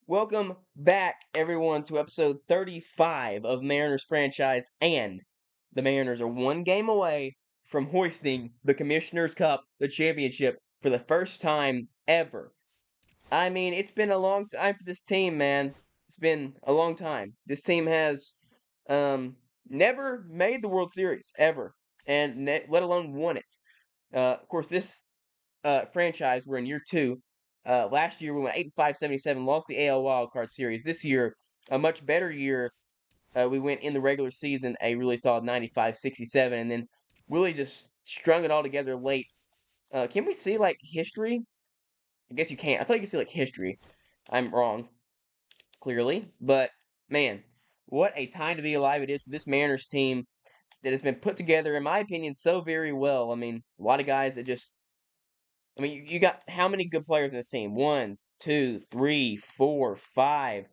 Welcome back, everyone, to episode 35 of Mariners Franchise, and the Mariners are one game away from hoisting the Commissioner's Cup, the championship, for the first time ever. I mean, it's been a long time for this team, man. It's been a long time. This team has never made the World Series, ever, and let alone won it. Of course, this franchise, we're in year two. Last year we went 8-5-77, lost the AL Wild Card Series. This year, a much better year. We went in the regular season a really solid 95-67, and then really just strung it all together late. Can we see like history? I guess you can't. I thought you could see like history. I'm wrong, clearly, but man, what a time to be alive it is for this Mariners team that has been put together, in my opinion, so very well. I mean, a lot of guys that just you got how many good players in this team? One, two, three, four, five.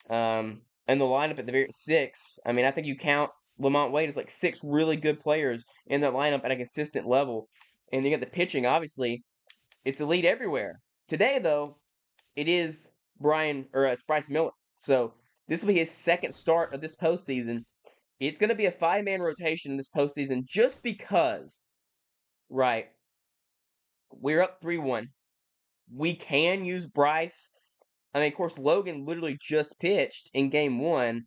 And the lineup at the very six. I mean, I think you count Lamont Wade as like six really good players in that lineup at a consistent level. And you got the pitching, obviously, it's elite everywhere. Today, though, it is it's Bryce Miller. So this will be his second start of this postseason. It's going to be a five-man rotation in this postseason just because, right, we're up 3-1. We can use Bryce. I mean, of course, Logan literally just pitched in game one.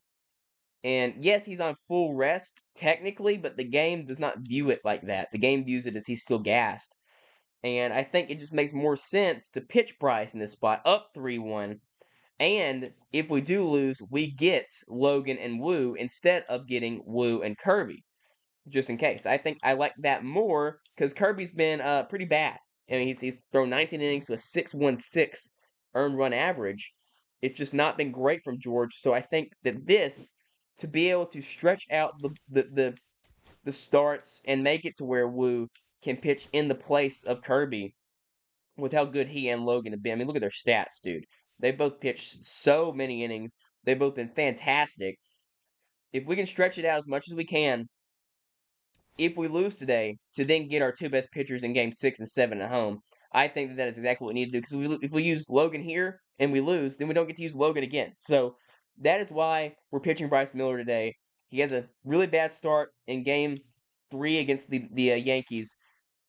And yes, he's on full rest, technically, but the game does not view it like that. The game views it as he's still gassed. And I think it just makes more sense to pitch Bryce in this spot, up 3-1. And if we do lose, we get Logan and Woo instead of getting Woo and Kirby, just in case. I think I like that more because Kirby's been pretty bad. I mean, he's thrown 19 innings to a 6.16 earned run average. It's just not been great from George. So I think that this, to be able to stretch out the starts and make it to where Woo can pitch in the place of Kirby with how good he and Logan have been. I mean, look at their stats, dude. They both pitched so many innings. They've both been fantastic. If we can stretch it out as much as we can, if we lose today, to then get our two best pitchers in game 6 and 7 at home, I think that is exactly what we need to do. Because if we use Logan here and we lose, then we don't get to use Logan again. So that is why we're pitching Bryce Miller today. He has a really bad start in game 3 against the Yankees.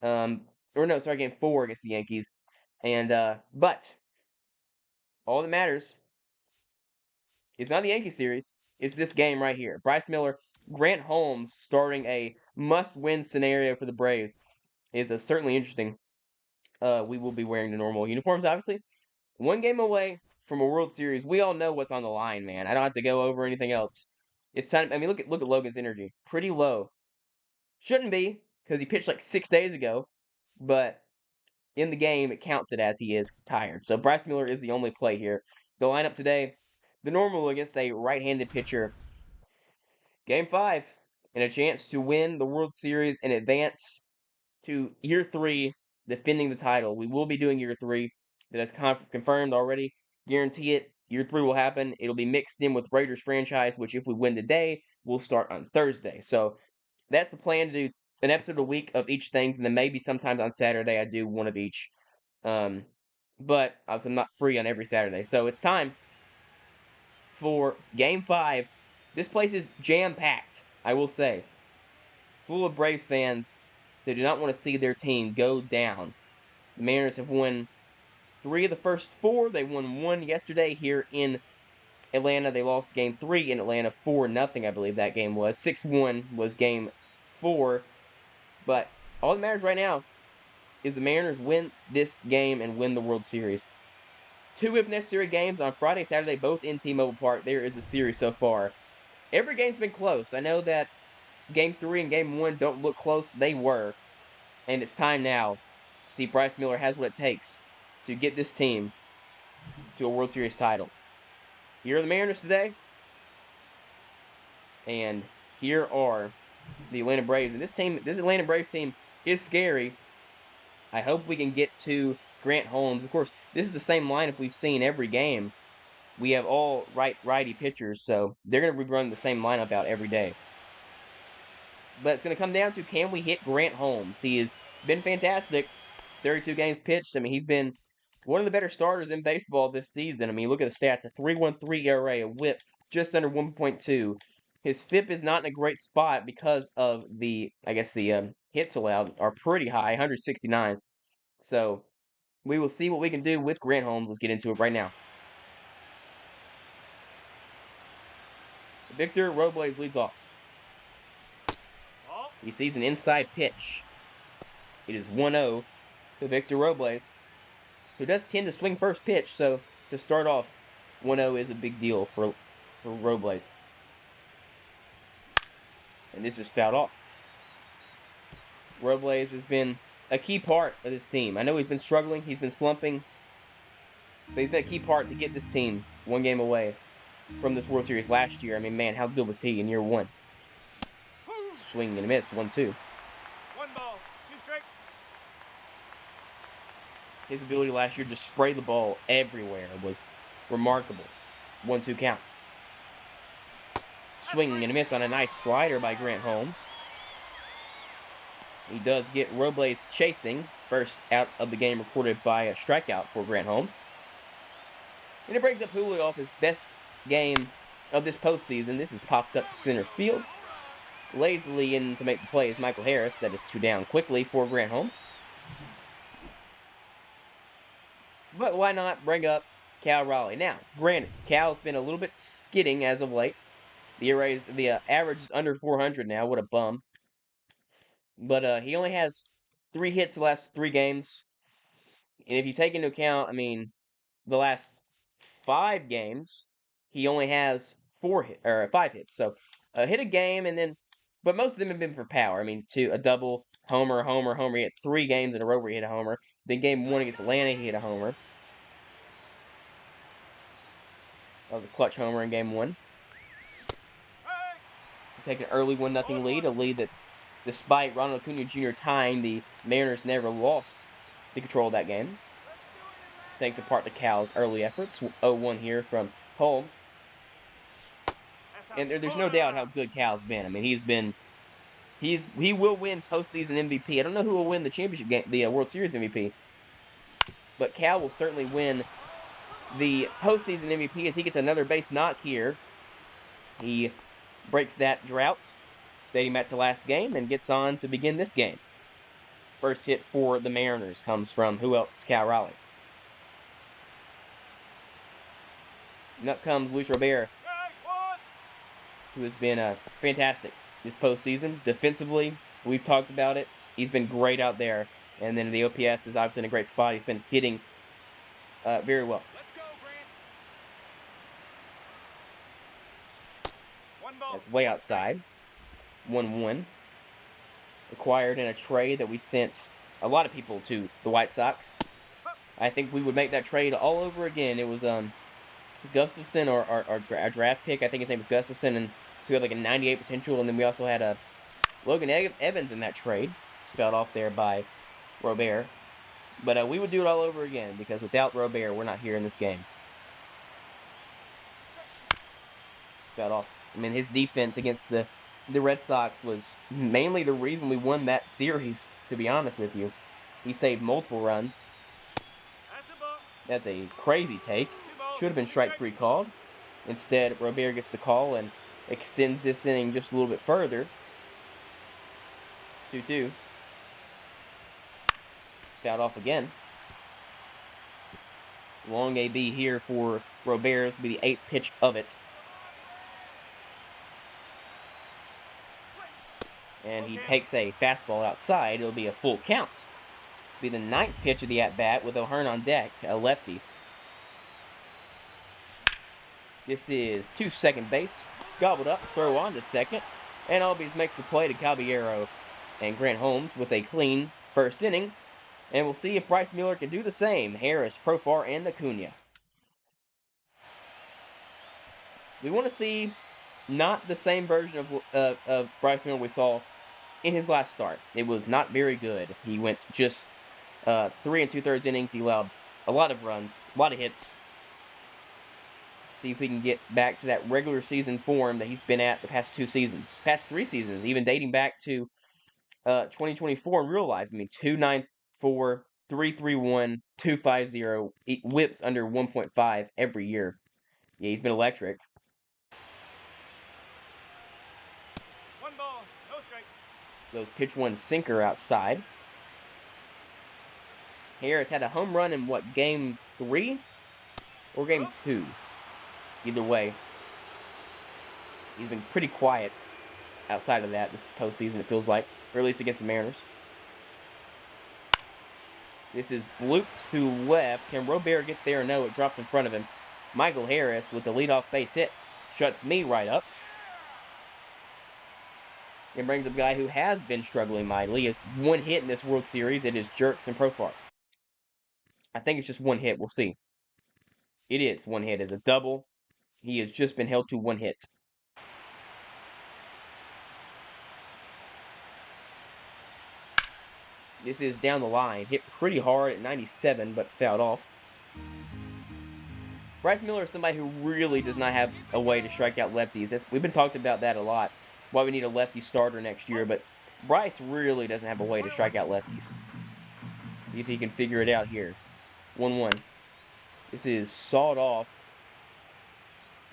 Game 4 against the Yankees. But all that matters is not the Yankee series. It's this game right here. Bryce Miller, Grant Holmes starting a must-win scenario for the Braves is certainly interesting. We will be wearing the normal uniforms, obviously. One game away from a World Series. We all know what's on the line, man. I don't have to go over anything else. It's time. I mean, look at Logan's energy. Pretty low. Shouldn't be because he pitched like 6 days ago, but in the game it counts it as he is tired. So Bryce Miller is the only play here. The lineup today, the normal against a right-handed pitcher. Game 5, and a chance to win the World Series and advance to year 3, defending the title. We will be doing year 3. That is confirmed already. Guarantee it. Year 3 will happen. It'll be mixed in with Raiders franchise, which if we win today, we'll start on Thursday. So that's the plan, to do an episode a week of each thing, and then maybe sometimes on Saturday I do one of each. But obviously I'm not free on every Saturday. So it's time for Game 5. This place is jam-packed, I will say. Full of Braves fans that do not want to see their team go down. The Mariners have won 3 of the first 4. They won 1 yesterday here in Atlanta. They lost Game 3 in Atlanta 4-0, I believe that game was. 6-1 was Game 4. But all that matters right now is the Mariners win this game and win the World Series. 2 if necessary games on Friday, Saturday, both in T-Mobile Park. There is the series so far. Every game's been close. I know that Game 3 and Game 1 don't look close. They were. And it's time now to see Bryce Miller has what it takes to get this team to a World Series title. Here are the Mariners today. And here are the Atlanta Braves. And this Atlanta Braves team is scary. I hope we can get to Grant Holmes. Of course, this is the same lineup we've seen every game. We have all righty pitchers, so they're going to be running the same lineup out every day. But it's going to come down to, can we hit Grant Holmes? He has been fantastic. 32 games pitched. I mean, he's been one of the better starters in baseball this season. I mean, look at the stats: a 3.13 ERA, a WHIP just under 1.2. His FIP is not in a great spot because of the, I guess the hits allowed are pretty high, 169. So we will see what we can do with Grant Holmes. Let's get into it right now. Victor Robles leads off. He sees an inside pitch. It is 1-0 to Victor Robles, who does tend to swing first pitch, so to start off 1-0 is a big deal for Robles. And this is fouled off. Robles has been a key part of this team. I know he's been struggling, he's been slumping, but he's been a key part to get this team one game away from this World Series last year. I mean, man, how good was he in year one? Swing and a miss, 1-2. 1 ball, 2 strikes. His ability last year to just spray the ball everywhere was remarkable. 1-2 count. Swing and a miss on a nice slider by Grant Holmes. He does get Robles chasing. First out of the game recorded by a strikeout for Grant Holmes. And it brings up Julio off his best game of this postseason. This is popped up to center field. Lazily in to make the play is Michael Harris. That is 2 down quickly for Grant Holmes. But why not bring up Cal Raleigh? Now, granted, Cal's been a little bit skidding as of late. The average is under 400 now. What a bum. But he only has 3 hits the last 3 games. And if you take into account, I mean, the last 5 games, he only has 5 hits. So hit a game, and then, but most of them have been for power. I mean, a double, homer. He had 3 games in a row where he hit a homer. Then game 1 against Atlanta, he hit a homer. The clutch homer in game 1. Take an early 1-0 lead, a lead that, despite Ronald Acuna Jr. tying, the Mariners never lost the control of that game. Thanks in part to Cal's early efforts. 0-1 here from Holmes. And there's no doubt how good Cal's been. I mean, he will win postseason MVP. I don't know who will win the championship game, the World Series MVP, but Cal will certainly win the postseason MVP as he gets another base knock here. He breaks that drought dating back to last game and gets on to begin this game. First hit for the Mariners comes from who else? Cal Raleigh. And up comes Luis Robert, who has been fantastic this postseason. Defensively, we've talked about it. He's been great out there. And then the OPS is obviously in a great spot. He's been hitting very well. Let's go, Grant. 1 ball. That's way outside. 1-1. Acquired in a trade that we sent a lot of people to the White Sox. I think we would make that trade all over again. It was Gustafson, or our draft pick. I think his name is Gustafson, and who had like a 98 potential. And then we also had Logan Evans in that trade. Spelled off there by Robert. But we would do it all over again, because without Robert, we're not here in this game. Spelled off. I mean, his defense against the Red Sox was mainly the reason we won that series, to be honest with you. He saved multiple runs. That's a crazy take. Should have been strike 3 called. Instead, Robert gets the call and extends this inning just a little bit further. 2-2. Fouled off again. Long AB here for Robert. This will be the 8th pitch of it. And he takes a fastball outside. It'll be a full count. It'll be the 9th pitch of the at-bat with O'Hearn on deck, a lefty. This is to second base. Gobbled up, throw on to second. And Albies makes the play to Caballero and Grant Holmes with a clean first inning. And we'll see if Bryce Miller can do the same. Harris, Profar, and Acuna. We want to see not the same version of Bryce Miller we saw in his last start. It was not very good. He went just 3 2/3 innings. He allowed a lot of runs, a lot of hits. See if we can get back to that regular season form that he's been at the past 2 seasons. Past 3 seasons, even dating back to 2024 in real life. I mean, 2.94, 3.31, 2.50, whips under 1.5 every year. Yeah, he's been electric. 1 ball, no strike. Goes pitch one sinker outside. Harris had a home run in what, game 3 or game 2? Either way, he's been pretty quiet outside of that this postseason, it feels like, or at least against the Mariners. This is blooped to left. Can Robert get there? No, it drops in front of him. Michael Harris with the leadoff base hit shuts me right up. And brings up a guy who has been struggling mightily. It's one hit in this World Series. It is Jerks and Profar. I think it's just one hit. We'll see. It is one hit. It's a double. He has just been held to one hit. This is down the line. Hit pretty hard at 97, but fouled off. Bryce Miller is somebody who really does not have a way to strike out lefties. We've been talking about that a lot. Why we need a lefty starter next year, but Bryce really doesn't have a way to strike out lefties. See if he can figure it out here. 1-1. This is sawed off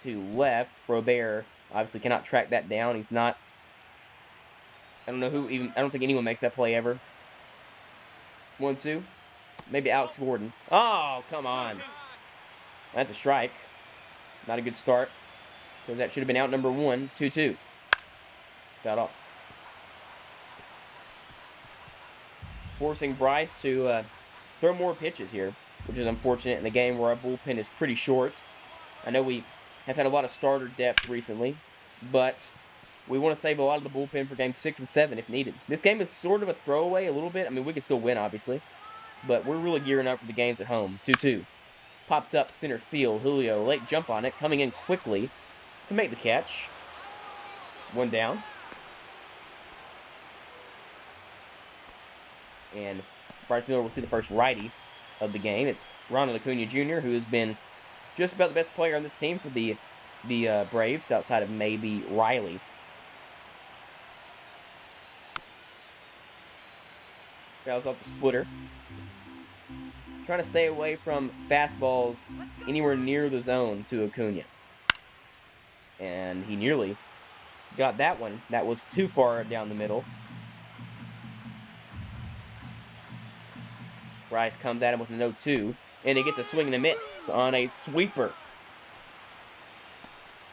to left. Robert obviously cannot track that down. He's not. I don't know who even. I don't think anyone makes that play ever. 1-2. Maybe Alex Gordon. Oh, come on. That's a strike. Not a good start. Because that should have been out number 1. 2-2. Fouled off. Forcing Bryce to throw more pitches here, which is unfortunate in a game where our bullpen is pretty short. I know we have had a lot of starter depth recently, but we want to save a lot of the bullpen for games 6 and 7 if needed. This game is sort of a throwaway a little bit. I mean, we can still win, obviously, but we're really gearing up for the games at home. 2-2. Popped up center field. Julio, late jump on it, coming in quickly to make the catch. 1 down. And Bryce Miller will see the first righty of the game. It's Ronald Acuna Jr., who has been just about the best player on this team for the Braves, outside of maybe Riley. Fouls off the splitter. Trying to stay away from fastballs anywhere near the zone to Acuna. And he nearly got that one. That was too far down the middle. Bryce comes at him with a 0-2, and he gets a swing and a miss on a sweeper.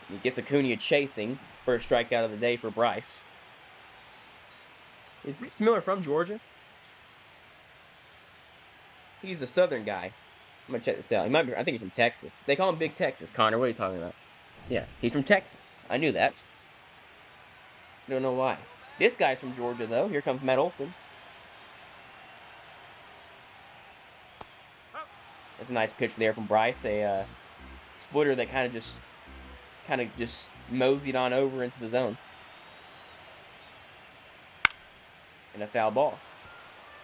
He gets Acuna chasing. First strikeout of the day for Bryce. Is Bryce Miller from Georgia? He's a Southern guy. I'm gonna check this out. He might be. I think he's from Texas. They call him Big Texas. Connor, what are you talking about? Yeah, he's from Texas. I knew that. Don't know why. This guy's from Georgia, though. Here comes Matt Olson. That's a nice pitch there from Bryce. A splitter that kind of just moseyed on over into the zone. And a foul ball.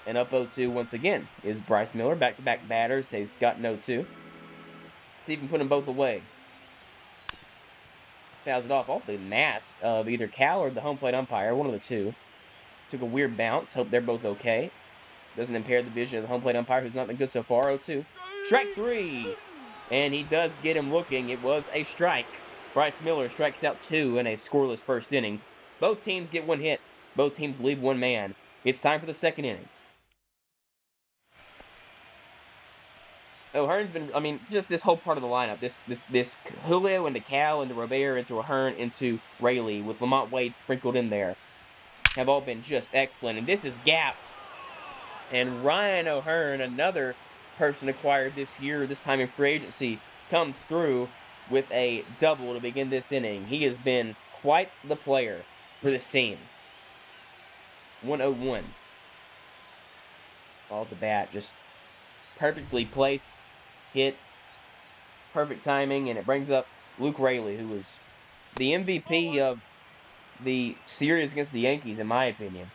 And up 0-2 once again is Bryce Miller. Back-to-back batters. He's got an 0-2. See if he can put them both away. Fouls it off the mask of either Cal or the home plate umpire. One of the two. Took a weird bounce. Hope they're both okay. Doesn't impair the vision of the home plate umpire, who's not been good so far. 0-2. Strike 3. And he does get him looking. It was a strike. Bryce Miller strikes out 2 in a scoreless first inning. Both teams get 1 hit. Both teams leave 1 man. It's time for the second inning. O'Hearn's been, I mean, just this whole part of the lineup, this Julio into Cal, into Robert, into O'Hearn, into Rayleigh, with Lamont Wade sprinkled in there, have all been just excellent. And this is gapped. And Ryan O'Hearn, another person acquired this year, this time in free agency, comes through with a double to begin this inning. He has been quite the player for this team. 1-0-1. All at the bat, just perfectly placed. Hit, perfect timing, and it brings up Luke Rayleigh, who was the MVP of the series against the Yankees, in my opinion.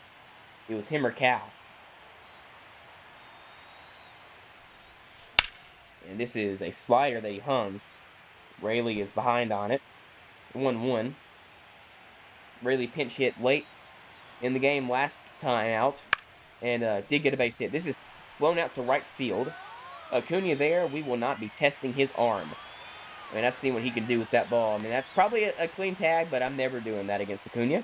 It was him or Cal. And this is a slider that he hung. Rayleigh is behind on it. 1-1. Rayleigh pinch hit late in the game last time out, and did get a base hit. This is flown out to right field. Acuna there, we will not be testing his arm. I mean, I've seen what he can do with that ball. I mean, that's probably a clean tag, but I'm never doing that against Acuna.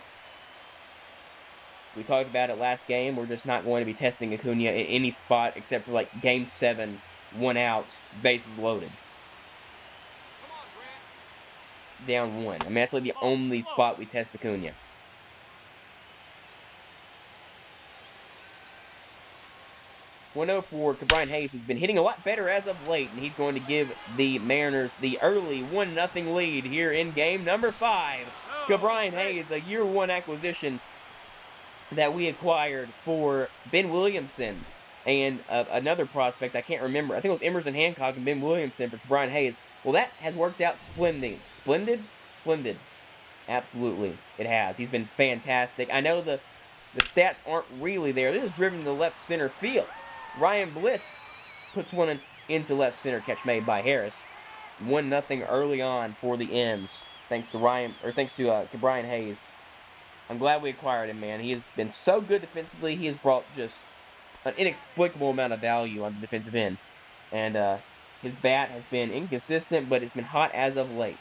We talked about it last game. We're just not going to be testing Acuna in any spot except for, like, Game 7, 1 out, bases loaded. Down 1. I mean, that's like the only spot we test Acuna. .1-0 for Brian Hayes, who's been hitting a lot better as of late, and he's going to give the Mariners the early 1-0 lead here in game number 5. Brian Hayes, a year 1 acquisition that we acquired for Ben Williamson and another prospect, I can't remember. I think it was Emerson Hancock and Ben Williamson for Brian Hayes. Well, that has worked out splendid. Splendid. Absolutely, it has. He's been fantastic. I know the stats aren't really there. This is driven to left center field. Ryan Bliss puts one into left center, catch made by Harris. 1-0 early on for the M's, thanks to Brian Hayes. I'm glad we acquired him, man. He has been so good defensively. He has brought just an inexplicable amount of value on the defensive end. And his bat has been inconsistent, but it's been hot as of late.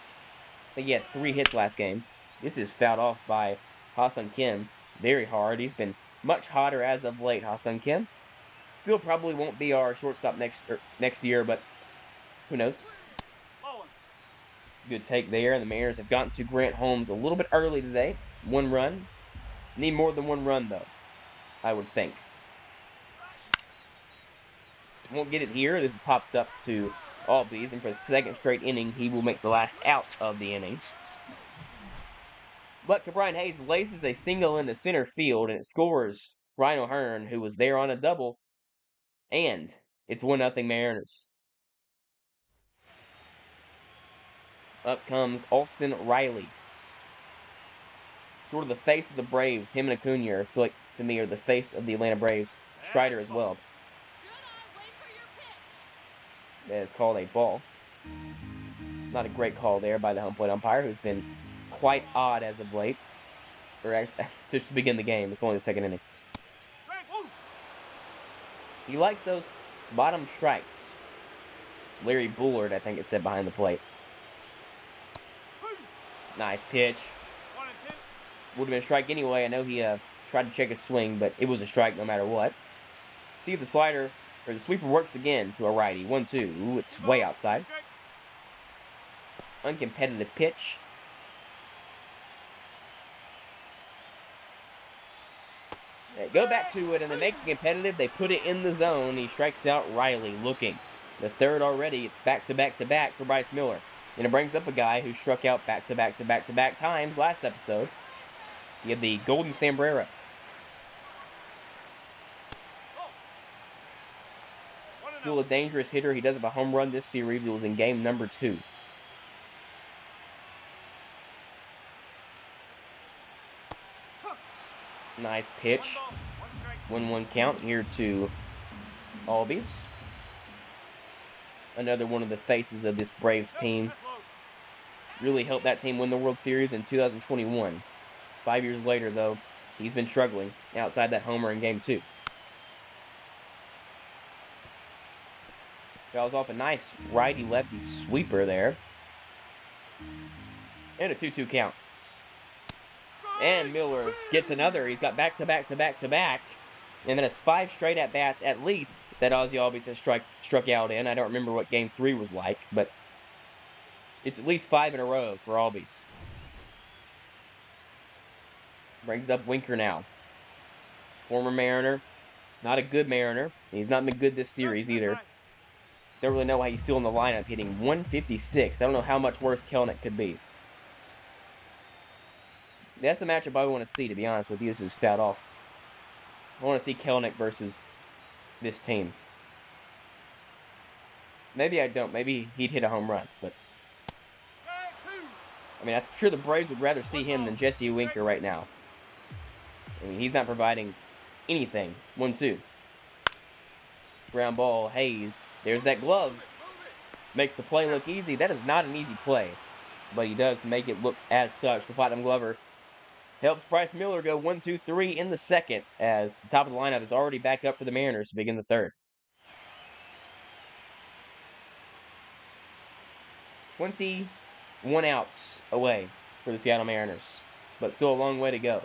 I think he had 3 hits last game. This is fouled off by Ha-Seong Kim very hard. He's been much hotter as of late, Ha-Seong Kim. Still probably won't be our shortstop next year, but who knows? Good take there, and the Mariners have gotten to Grant Holmes a little bit early today. 1 run. Need more than 1 run, though, I would think. Won't get it here. This is popped up to Albies, and for the 2nd straight inning, he will make the last out of the inning. But Brian Hayes laces a single into center field, and it scores Ryan O'Hearn, who was there on a double, and it's 1-0 Mariners. Up comes Austin Riley. Sort of the face of the Braves. Him and Acuna, I feel like, to me, are the face of the Atlanta Braves. Strider as well. That is called a ball. Not a great call there by the home plate umpire, who's been quite odd as of late. Or actually, just to begin the game. It's only the 2nd inning. He likes those bottom strikes. Larry Bullard, I think it said, behind the plate. Nice pitch. Would have been a strike anyway. I know he tried to check his swing, but it was a strike no matter what. See if the slider or the sweeper works again to a righty. 1-2. Ooh, it's way outside. Uncompetitive pitch. They go back to it, and they make it competitive. They put it in the zone. He strikes out Riley looking. The 3rd already. It's back-to-back-to-back for Bryce Miller. And it brings up a guy who struck out back-to-back-to-back-to-back times last episode. He had the Golden Sombrero. Still a dangerous hitter. He does have a home run this series. It was in game number 2. Nice pitch. 1-1 count here to Albies. Another one of the faces of this Braves team. Really helped that team win the World Series in 2021. 5 years later, though, he's been struggling outside that homer in game 2. Fouls off a nice righty-lefty sweeper there. And a 2-2 count. And Miller gets another. He's got back-to-back-to-back-to-back. And then it's 5 straight at-bats, at least, that Ozzie Albies has struck out in. I don't remember what game 3 was like, but it's at least 5 in a row for Albies. Brings up Winker now. Former Mariner. Not a good Mariner. He's not been good this series either. Don't really know why he's still in the lineup, hitting 156. I don't know how much worse Kelenic could be. That's the matchup I want to see, to be honest with you. This is fouled off. I want to see Kelenic versus this team. Maybe I don't. Maybe he'd hit a home run, but I mean, I'm sure the Braves would rather see him than Jesse Winker right now. I mean, he's not providing anything. 1-2. Ground ball, Hayes. There's that glove. Makes the play look easy. That is not an easy play, but he does make it look as such. The Platinum Glover helps Bryce Miller go 1-2-3 in the 2nd, as the top of the lineup is already back up for the Mariners to begin the 3rd. 21 outs away for the Seattle Mariners, but still a long way to go.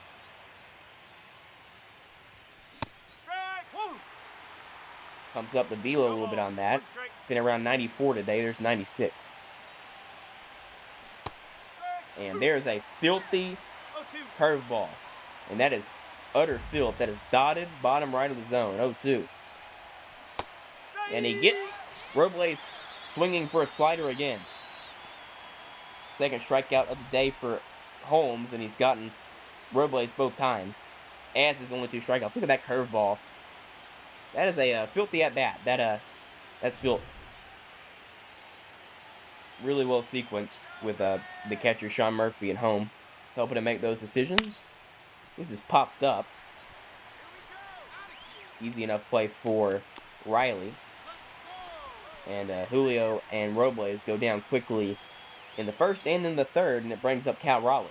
Strike. Woo. Pumps up the velo a little bit on that. It's been around 94 today. There's 96. And there's a filthy curveball. And that is utter filth. That is dotted bottom right of the zone. 0-2. And he gets Robles swinging for a slider again. Second strikeout of the day for Holmes, and he's gotten Robles both times, as his only 2 strikeouts. Look at that curveball. That is a filthy at bat. That's filth. Really well sequenced with the catcher Sean Murphy at home, helping to make those decisions. This is popped up. Easy enough play for Riley. And Julio and Robles go down quickly in the first and in the third, and it brings up Cal Raleigh.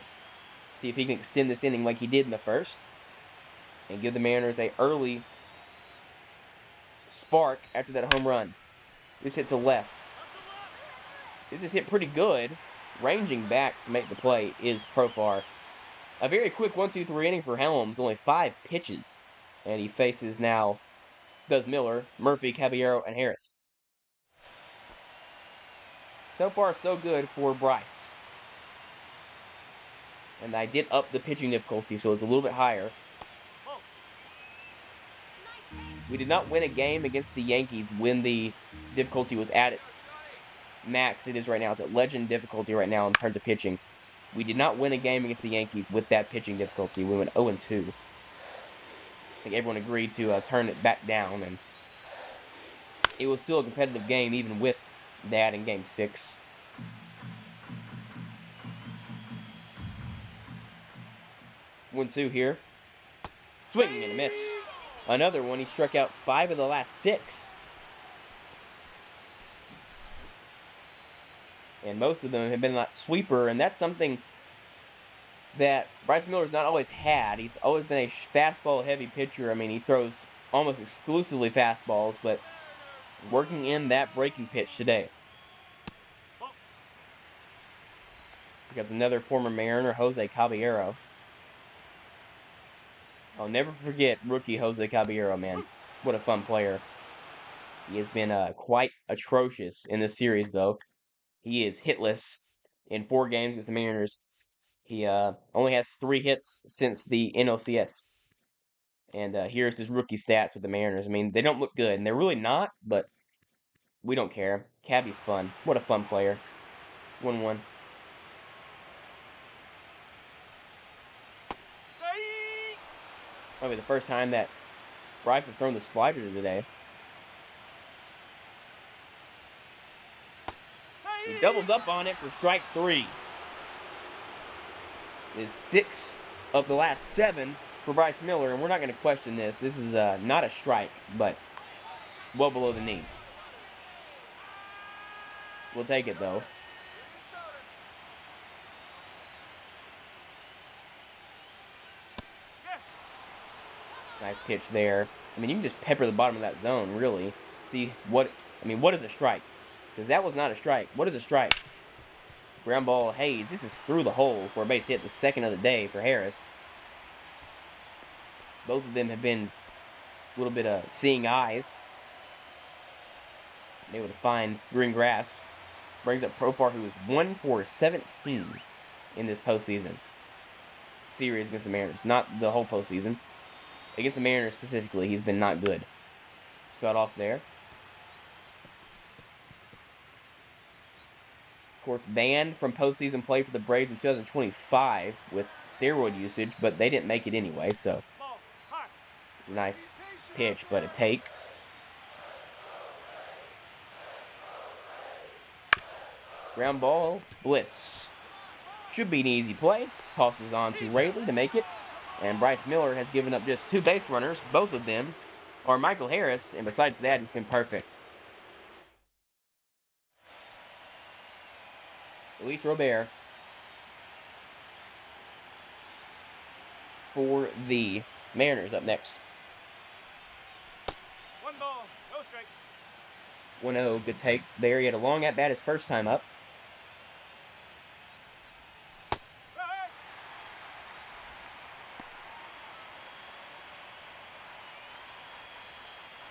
See if he can extend this inning like he did in the first and give the Mariners a early spark after that home run. This hits a left. This is hit pretty good. Ranging back to make the play is Profar. A very quick 1-2-3 inning for Helms, only 5 pitches. And he faces now Does Miller, Murphy, Caballero, and Harris. So far, so good for Bryce. And I did up the pitching difficulty, so it's a little bit higher. We did not win a game against the Yankees when the difficulty was at its max. It is right now. It's at legend difficulty right now in terms of pitching. We did not win a game against the Yankees with that pitching difficulty. We went 0-2. I think everyone agreed to turn it back down, and it was still a competitive game even with that in Game 6. One, 2 here. Swing and a miss. Another one. He struck out 5 of the last 6. And most of them have been that sweeper, and that's something that Bryce Miller's not always had. He's always been a fastball-heavy pitcher. I mean, he throws almost exclusively fastballs, but working in that breaking pitch today. We got another former Mariner, Jose Caballero. I'll never forget rookie Jose Caballero, man. What a fun player. He has been quite atrocious in this series, though. He is hitless in 4 games against the Mariners. He only has 3 hits since the NLCS. And here's his rookie stats with the Mariners. I mean, they don't look good, and they're really not, but we don't care. Cabby's fun. What a fun player. 1-1. Probably the first time that Bryce has thrown the slider today. He doubles up on it for strike 3. It's 6 of the last 7 for Bryce Miller, and we're not going to question this. This is not a strike, but well below the knees. We'll take it, though. Nice pitch there. I mean, you can just pepper the bottom of that zone, really. See what is a strike? Because that was not a strike. What is a strike? Ground ball, Hayes. This is through the hole for a base hit, the second of the day for Harris. Both of them have been a little bit of seeing eyes. Able to find green grass. Brings up Profar, who is 1 for 17 in this postseason series against the Mariners. Not the whole postseason. Against the Mariners specifically, he's been not good. Spelled off there. Of course, banned from postseason play for the Braves in 2025 with steroid usage, but they didn't make it anyway, so nice pitch, but a take. Ground ball, Bliss. Should be an easy play. Tosses on to Raley to make it. And Bryce Miller has given up just 2 base runners. Both of them are Michael Harris, and besides that, he's been perfect. Luis Robert for the Mariners up next. 1 ball, no strike. 1-0, good take there. He had a long at-bat his first time up.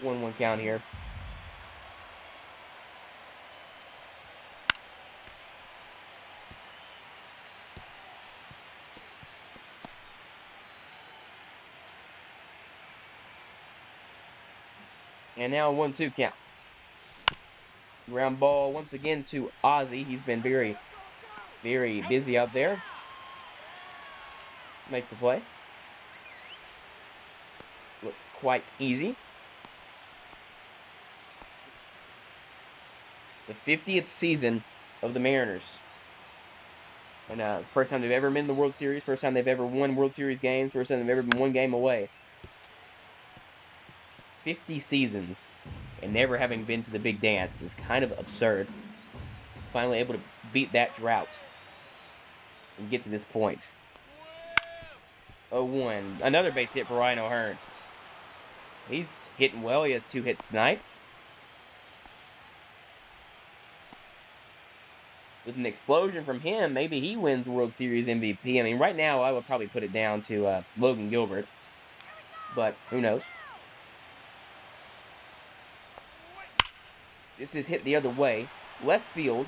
1-1 count here. And now a 1-2 count. Ground ball once again to Ozzy. He's been very, very busy out there. Makes the play. Look quite easy. It's the 50th season of the Mariners. And first time they've ever been in the World Series. First time they've ever won World Series games. First time they've ever been one game away. 50 seasons and never having been to the big dance is kind of absurd. Finally able to beat that drought and get to this point. 0-1. Another base hit for Ryan O'Hearn. He's hitting well. He has 2 hits tonight. With an explosion from him, maybe he wins World Series MVP. I mean, right now I would probably put it down to Logan Gilbert. But who knows? This is hit the other way. Left field.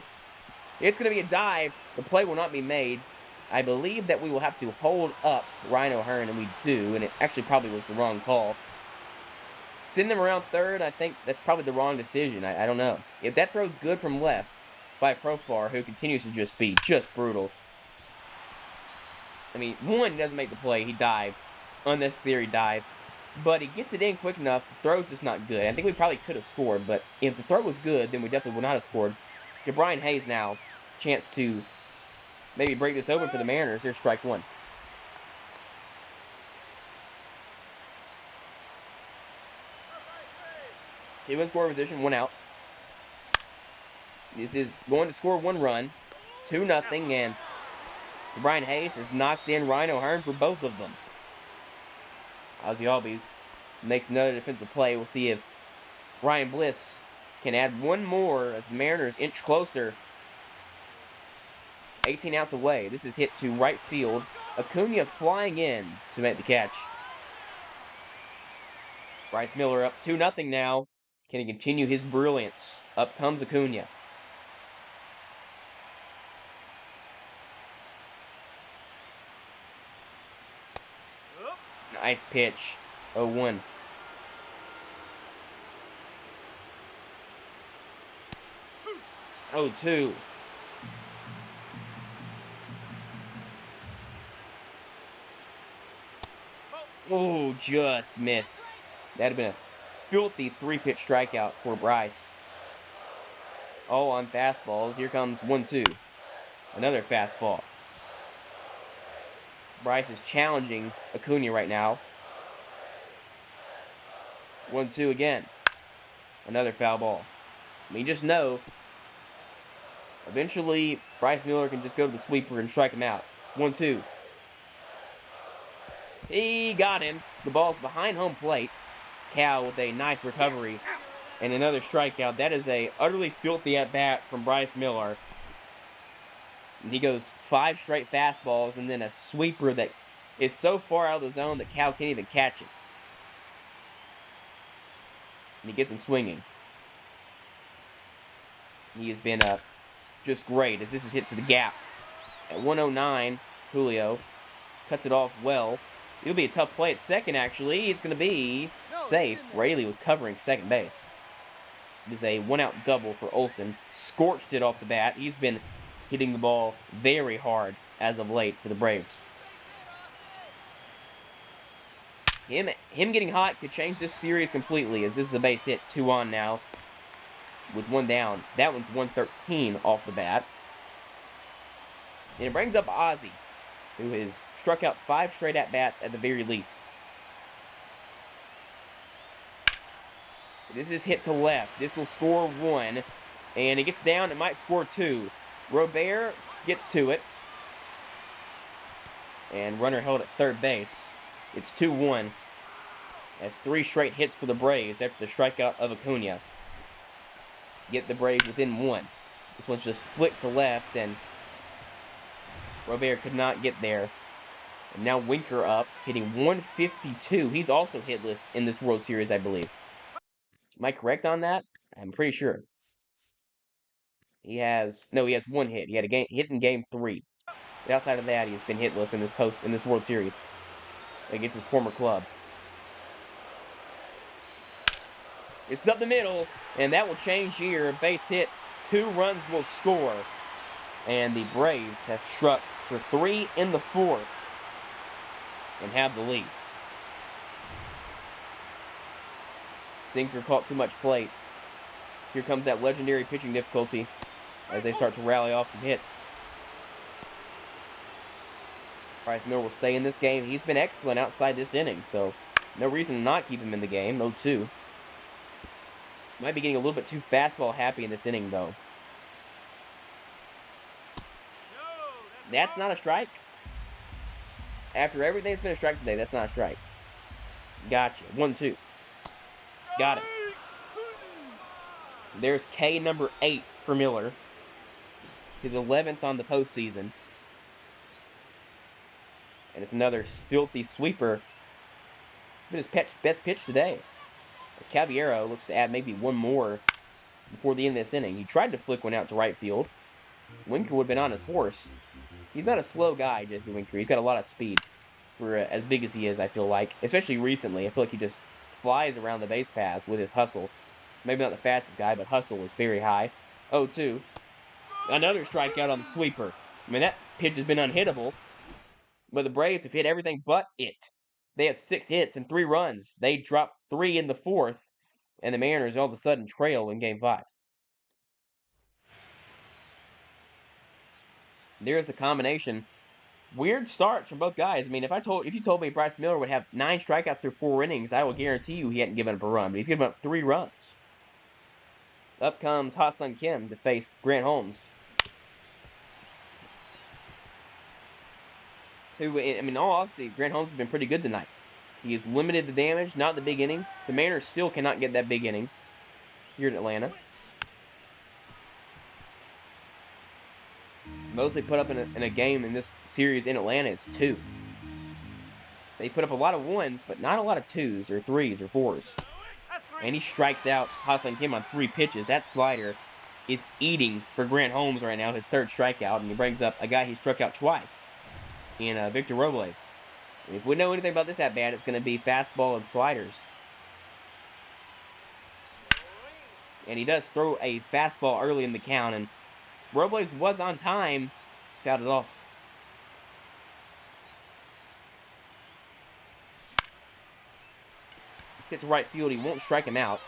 It's going to be a dive. The play will not be made. I believe that we will have to hold up Ryan O'Hearn, and we do. And it actually probably was the wrong call. Send him around third, I think that's probably the wrong decision. I don't know. If that throw's good from left by Profar, who continues to just be just brutal. I mean, one, he doesn't make the play. He dives. Unnecessary dive. But he gets it in quick enough. The throw's just not good. I think we probably could have scored, but if the throw was good, then we definitely would not have scored. Give Brian Hayes now chance to maybe break this open for the Mariners. Here's strike one. Two in scoring position, 1 out. This is going to score 1 run. 2-0, and Brian Hayes has knocked in Ryan O'Hearn for both of them. Ozzy Albies makes another defensive play. We'll see if Ryan Bliss can add 1 more as the Mariners inch closer. 18 outs away. This is hit to right field. Acuna flying in to make the catch. Bryce Miller up 2-0 now. Can he continue his brilliance? Up comes Acuna. Nice pitch. 0-1. Oh, 2. Oh, just missed. That'd have been a filthy 3-pitch strikeout for Bryce. All on fastballs. Here comes 1-2. Another fastball. Bryce is challenging Acuna right now. 1-2 again. Another foul ball. I mean, just know, eventually Bryce Miller can just go to the sweeper and strike him out. 1-2. He got him. The ball's behind home plate. Cal with a nice recovery and another strikeout. That is a utterly filthy at-bat from Bryce Miller. And he goes 5 straight fastballs and then a sweeper that is so far out of the zone that Cal can't even catch it. And he gets him swinging. He has been just great as this is hit to the gap. At 109, Julio cuts it off well. It'll be a tough play at second, actually. It's going to be safe. Raley was covering second base. It is a 1-out double for Olsen. Scorched it off the bat. He's been hitting the ball very hard as of late for the Braves. Him getting hot could change this series completely, as this is a base hit. 2 on now with 1 down. That one's 113 off the bat. And it brings up Ozzy, who has struck out 5 straight at-bats at the very least. This is hit to left. This will score 1. And it gets down. It might score 2. Robert gets to it. And runner held at third base. It's 2-1. That's 3 straight hits for the Braves after the strikeout of Acuna. Get the Braves within 1. This one's just flicked to left, and Robert could not get there. And now Winker up, hitting 152. He's also hitless in this World Series, I believe. Am I correct on that? I'm pretty sure. He has one hit. He had a hit in game 3. But outside of that, he has been hitless in this World Series against his former club. It's up the middle, and that will change here. Base hit, 2 runs will score. And the Braves have struck for 3 in the 4th and have the lead. Sinker caught too much plate. Here comes that legendary pitching difficulty as they start to rally off some hits. Bryce Miller will stay in this game. He's been excellent outside this inning, so no reason to not keep him in the game. 0-2. Might be getting a little bit too fastball happy in this inning, though. That's not a strike. After everything that's been a strike today, that's not a strike. Gotcha. 1-2. Got it. There's K number 8 for Miller. His 11th on the postseason. And it's another filthy sweeper. Been his best pitch today. As Caballero looks to add maybe one more before the end of this inning. He tried to flick one out to right field. Winker would have been on his horse. He's not a slow guy, Jesse Winker. He's got a lot of speed for as big as he is, I feel like. Especially recently. I feel like he just flies around the base paths with his hustle. Maybe not the fastest guy, but hustle is very high. 0-2. Another strikeout on the sweeper. I mean, that pitch has been unhittable. But the Braves have hit everything but it. They have 6 hits and 3 runs. They dropped 3 in the 4th. And the Mariners all of a sudden trail in Game 5. There's the combination. Weird starts from both guys. I mean, if you told me Bryce Miller would have 9 strikeouts through 4 innings, I will guarantee you he hadn't given up a run. But he's given up 3 runs. Up comes Ha-Seong Kim to face Grant Holmes. Who, I mean, all honesty, Grant Holmes has been pretty good tonight. He has limited the damage, not the big inning. The Mariners still cannot get that big inning here in Atlanta. Most they put up in a game in this series in Atlanta is 2. They put up a lot of 1s, but not a lot of 2s or 3s or 4s. And he strikes out Ha-Seong Kim on 3 pitches. That slider is eating for Grant Holmes right now, his 3rd strikeout, and he brings up a guy he struck out twice in Victor Robles. And if we know anything about this at-bat, it's going to be fastball and sliders. And he does throw a fastball early in the count, and Robles was on time, fouled it off. Hit to right field, he won't strike him out.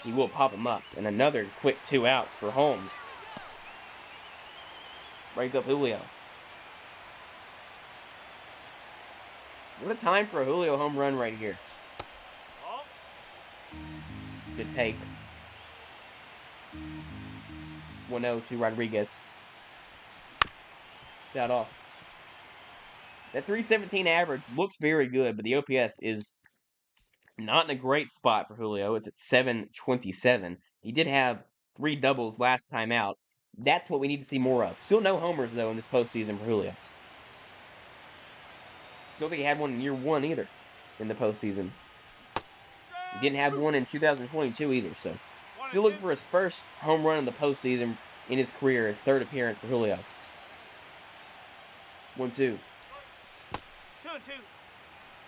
He will pop him up. And another quick 2 outs for Holmes. Brings up Julio. What a time for a Julio home run right here. Good take. 1-0 to Rodriguez. Fouled off. That 317 average looks very good, but the OPS is not in a great spot for Julio. It's at 727. He did have 3 doubles last time out. That's what we need to see more of. Still no homers, though, in this postseason for Julio. Don't think he had one in year 1 either in the postseason. He didn't have one in 2022 either, so still looking for his first home run in the postseason in his career, his 3rd appearance for Julio. 1-2. 2-2.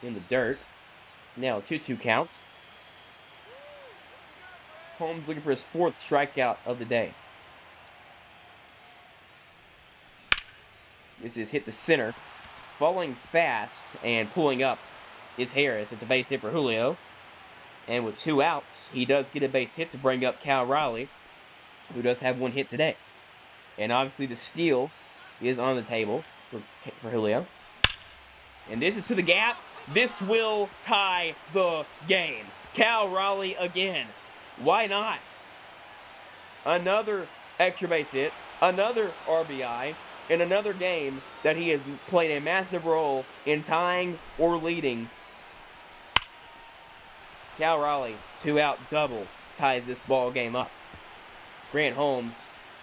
In the dirt. Now 2-2 count. Holmes looking for his 4th strikeout of the day. This is hit to center. Falling fast and pulling up is Harris. It's a base hit for Julio. And with 2 outs, he does get a base hit to bring up Cal Raleigh, who does have 1 hit today. And obviously the steal is on the table for Julio. And this is to the gap. This will tie the game. Cal Raleigh again. Why not? Another extra base hit, another RBI, in another game that he has played a massive role in tying or leading. Cal Raleigh, 2-out double, ties this ball game up. Grant Holmes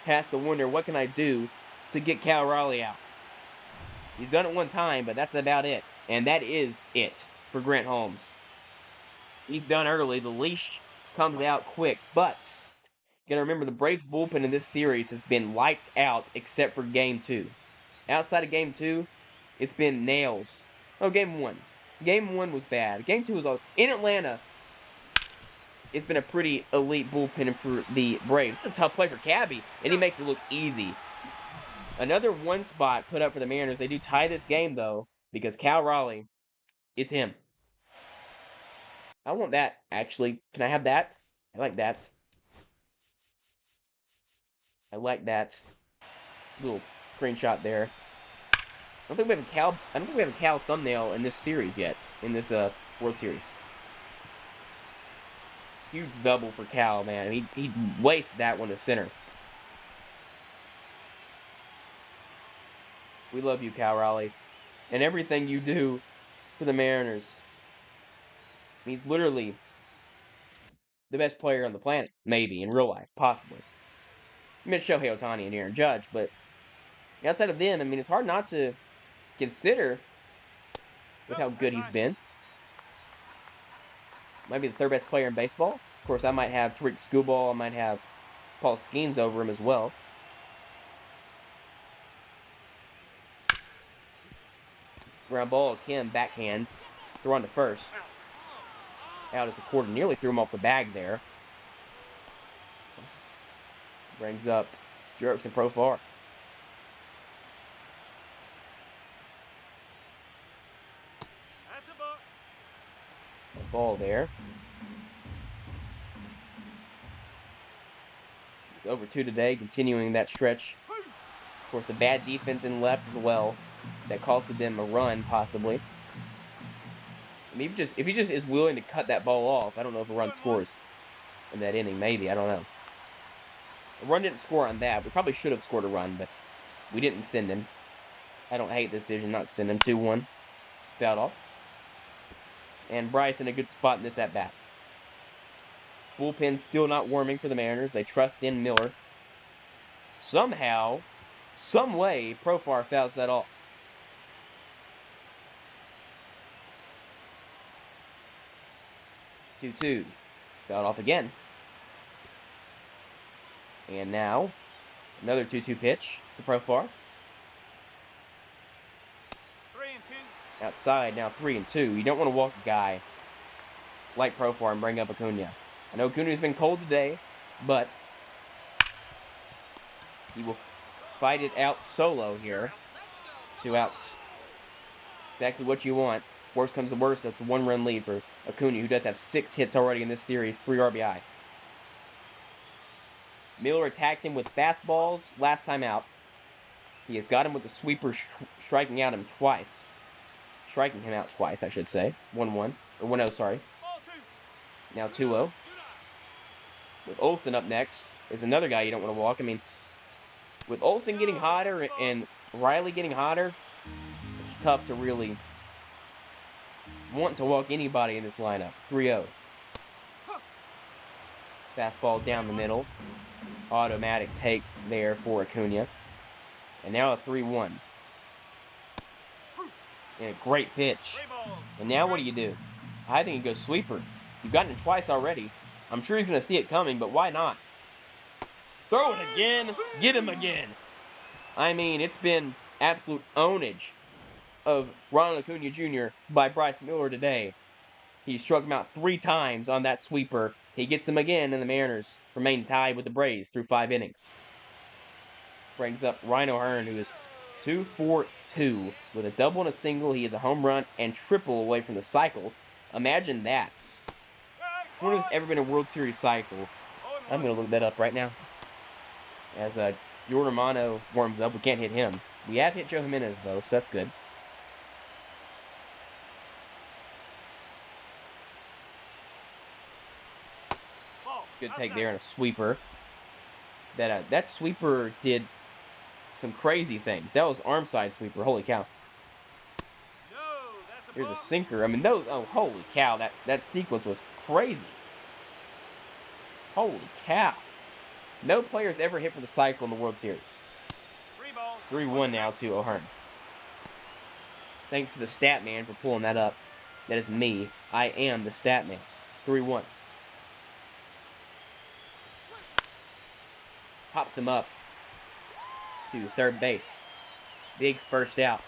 has to wonder, what can I do to get Cal Raleigh out? He's done it 1 time, but that's about it. And that is it for Grant Holmes. He's done early. The leash comes out quick. But you gotta remember the Braves bullpen in this series has been lights out except for Game 2. Outside of Game 2, it's been nails. Oh, Game 1. Game 1 was bad. Game 2 was all... In Atlanta, it's been a pretty elite bullpen for the Braves. It's a tough play for Cabby, and he makes it look easy. Another one spot put up for the Mariners. They do tie this game, though, because Cal Raleigh is him. I want that, actually. Can I have that? I like that. I like that. Little screenshot there. I don't think we have a Cal thumbnail in this series yet. In this World Series. Huge double for Cal, man. He wastes that one to center. We love you, Cal Raleigh, and everything you do for the Mariners. He's literally the best player on the planet, maybe, in real life, possibly. I mean, it's Shohei Ohtani and Aaron Judge, but outside of them, I mean, it's hard not to consider with how good he's been. Might be the third best player in baseball. Of course, I might have Tariq Skubal. I might have Paul Skeens over him as well. Ground ball, Kim, backhand. Throw on to first. Out as the quarter. Nearly threw him off the bag there. Brings up Jerks and Profar. That's a ball. Ball there. It's over 2 today, continuing that stretch. Of course, the bad defense in left as well. That costed them a run, possibly. I mean, if he just is willing to cut that ball off, I don't know if a run scores in that inning. Maybe, I don't know. A run didn't score on that. We probably should have scored a run, but we didn't send him. I don't hate the decision not to send him. 2-1. Fouled off. And Bryce in a good spot in this at-bat. Bullpen still not warming for the Mariners. They trust in Miller. Somehow, some way, Profar fouls that off. 2-2. Fouled off again. And now, another 2-2 pitch to Profar. 3-2. Outside, now 3-2. You don't want to walk a guy like Profar and bring up Acuna. I know Acuna's been cold today, but he will fight it out solo here. 2 outs. Exactly what you want. Worst comes to worst, that's a 1-run lead for Acuna, who does have 6 hits already in this series, 3 RBI. Miller attacked him with fastballs last time out. He has got him with the sweeper, striking him out twice, I should say. 1-1, or 1-0, sorry. Now 2-0. With Olsen up next, is another guy you don't want to walk. I mean, with Olsen getting hotter and Riley getting hotter, it's tough to really want to walk anybody in this lineup. 3-0. Fastball down the middle. Automatic take there for Acuna. And now a 3-1. And a great pitch. And now what do? I think he goes sweeper. You've gotten it twice already. I'm sure he's going to see it coming, but why not? Throw it again. Get him again. I mean, it's been absolute ownage of Ronald Acuna Jr. by Bryce Miller today. He struck him out 3 times on that sweeper. He gets him again, and the Mariners remain tied with the Braves through 5 innings. Brings up Rhino Hearn, who is 2-for-2 with a double and a single. He is a home run and triple away from the cycle. Imagine that. When has ever been a World Series cycle? I'm going to look that up right now. As Jordan Romano warms up, we can't hit him. We have hit Joe Jimenez, though, so that's good. Good take there and a sweeper. That sweeper did some crazy things. That was arm side sweeper. Holy cow. Here's a sinker. I mean, those... Oh, holy cow. That sequence was crazy. Holy cow. No players ever hit for the cycle in the World Series. 3-1 now to O'Hearn. Thanks to the stat man for pulling that up. That is me. I am the stat man. 3-1. pops him up to third base. Big first out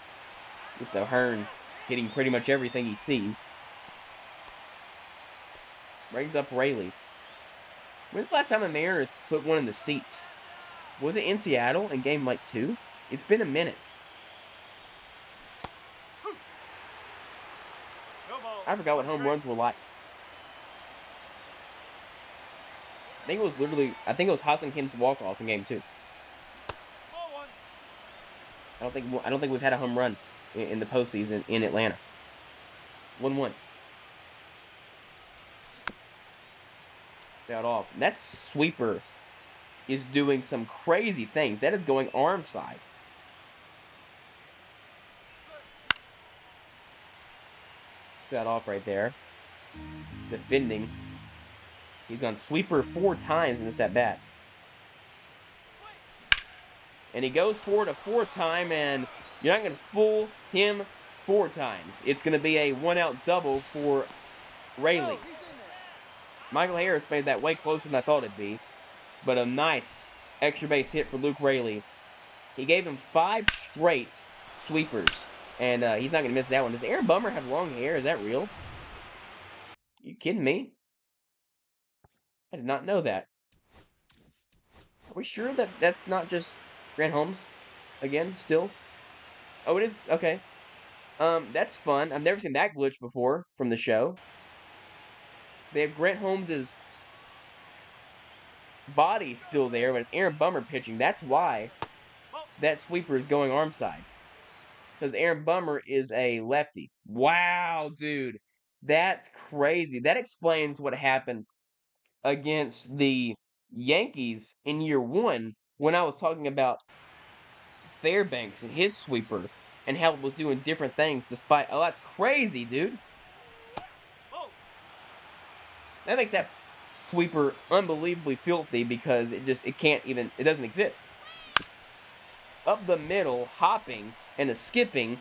with the Hearn hitting pretty much everything he sees. Brings up Rayleigh. When's the last time the Mariners put one in the seats? Was it in Seattle in game like 2? It's been a minute. I forgot what home runs were like. I think it was Hassan Kim's walk-off in game 2. I don't think we've had a home run in the postseason in Atlanta. 1-1. Fouled off. And that sweeper is doing some crazy things. That is going arm side. Fouled off right there. Defending. He's gone sweeper 4 times in this at bat. And he goes for it a 4th time, and you're not going to fool him 4 times. It's going to be a 1-out double for Rayleigh. Michael Harris made that way closer than I thought it'd be. But a nice extra base hit for Luke Rayleigh. He gave him 5 straight sweepers. And he's not going to miss that one. Does Aaron Bummer have long hair? Is that real? You kidding me? I did not know that. Are we sure that that's not just Grant Holmes again, still? Oh, it is? Okay. That's fun. I've never seen that glitch before from the show. They have Grant Holmes' body still there, but it's Aaron Bummer pitching. That's why that sweeper is going arm side. Because Aaron Bummer is a lefty. Wow, dude. That's crazy. That explains what happened against the Yankees in year 1 when I was talking about Fairbanks and his sweeper and how it was doing different things despite... Oh, that's crazy, dude. That makes that sweeper unbelievably filthy because it doesn't exist. Up the middle, hopping and a skipping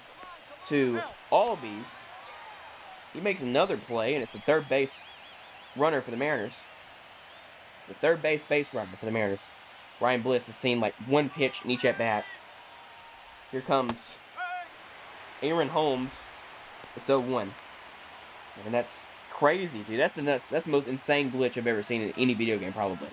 to Albies. He makes another play, and it's the third base runner for the Mariners. The third base runner for the Mariners. Ryan Bliss has seen like 1 pitch in each at bat. Here comes Aaron Holmes. It's 0-1. And that's crazy, dude. That's the most insane glitch I've ever seen in any video game, probably.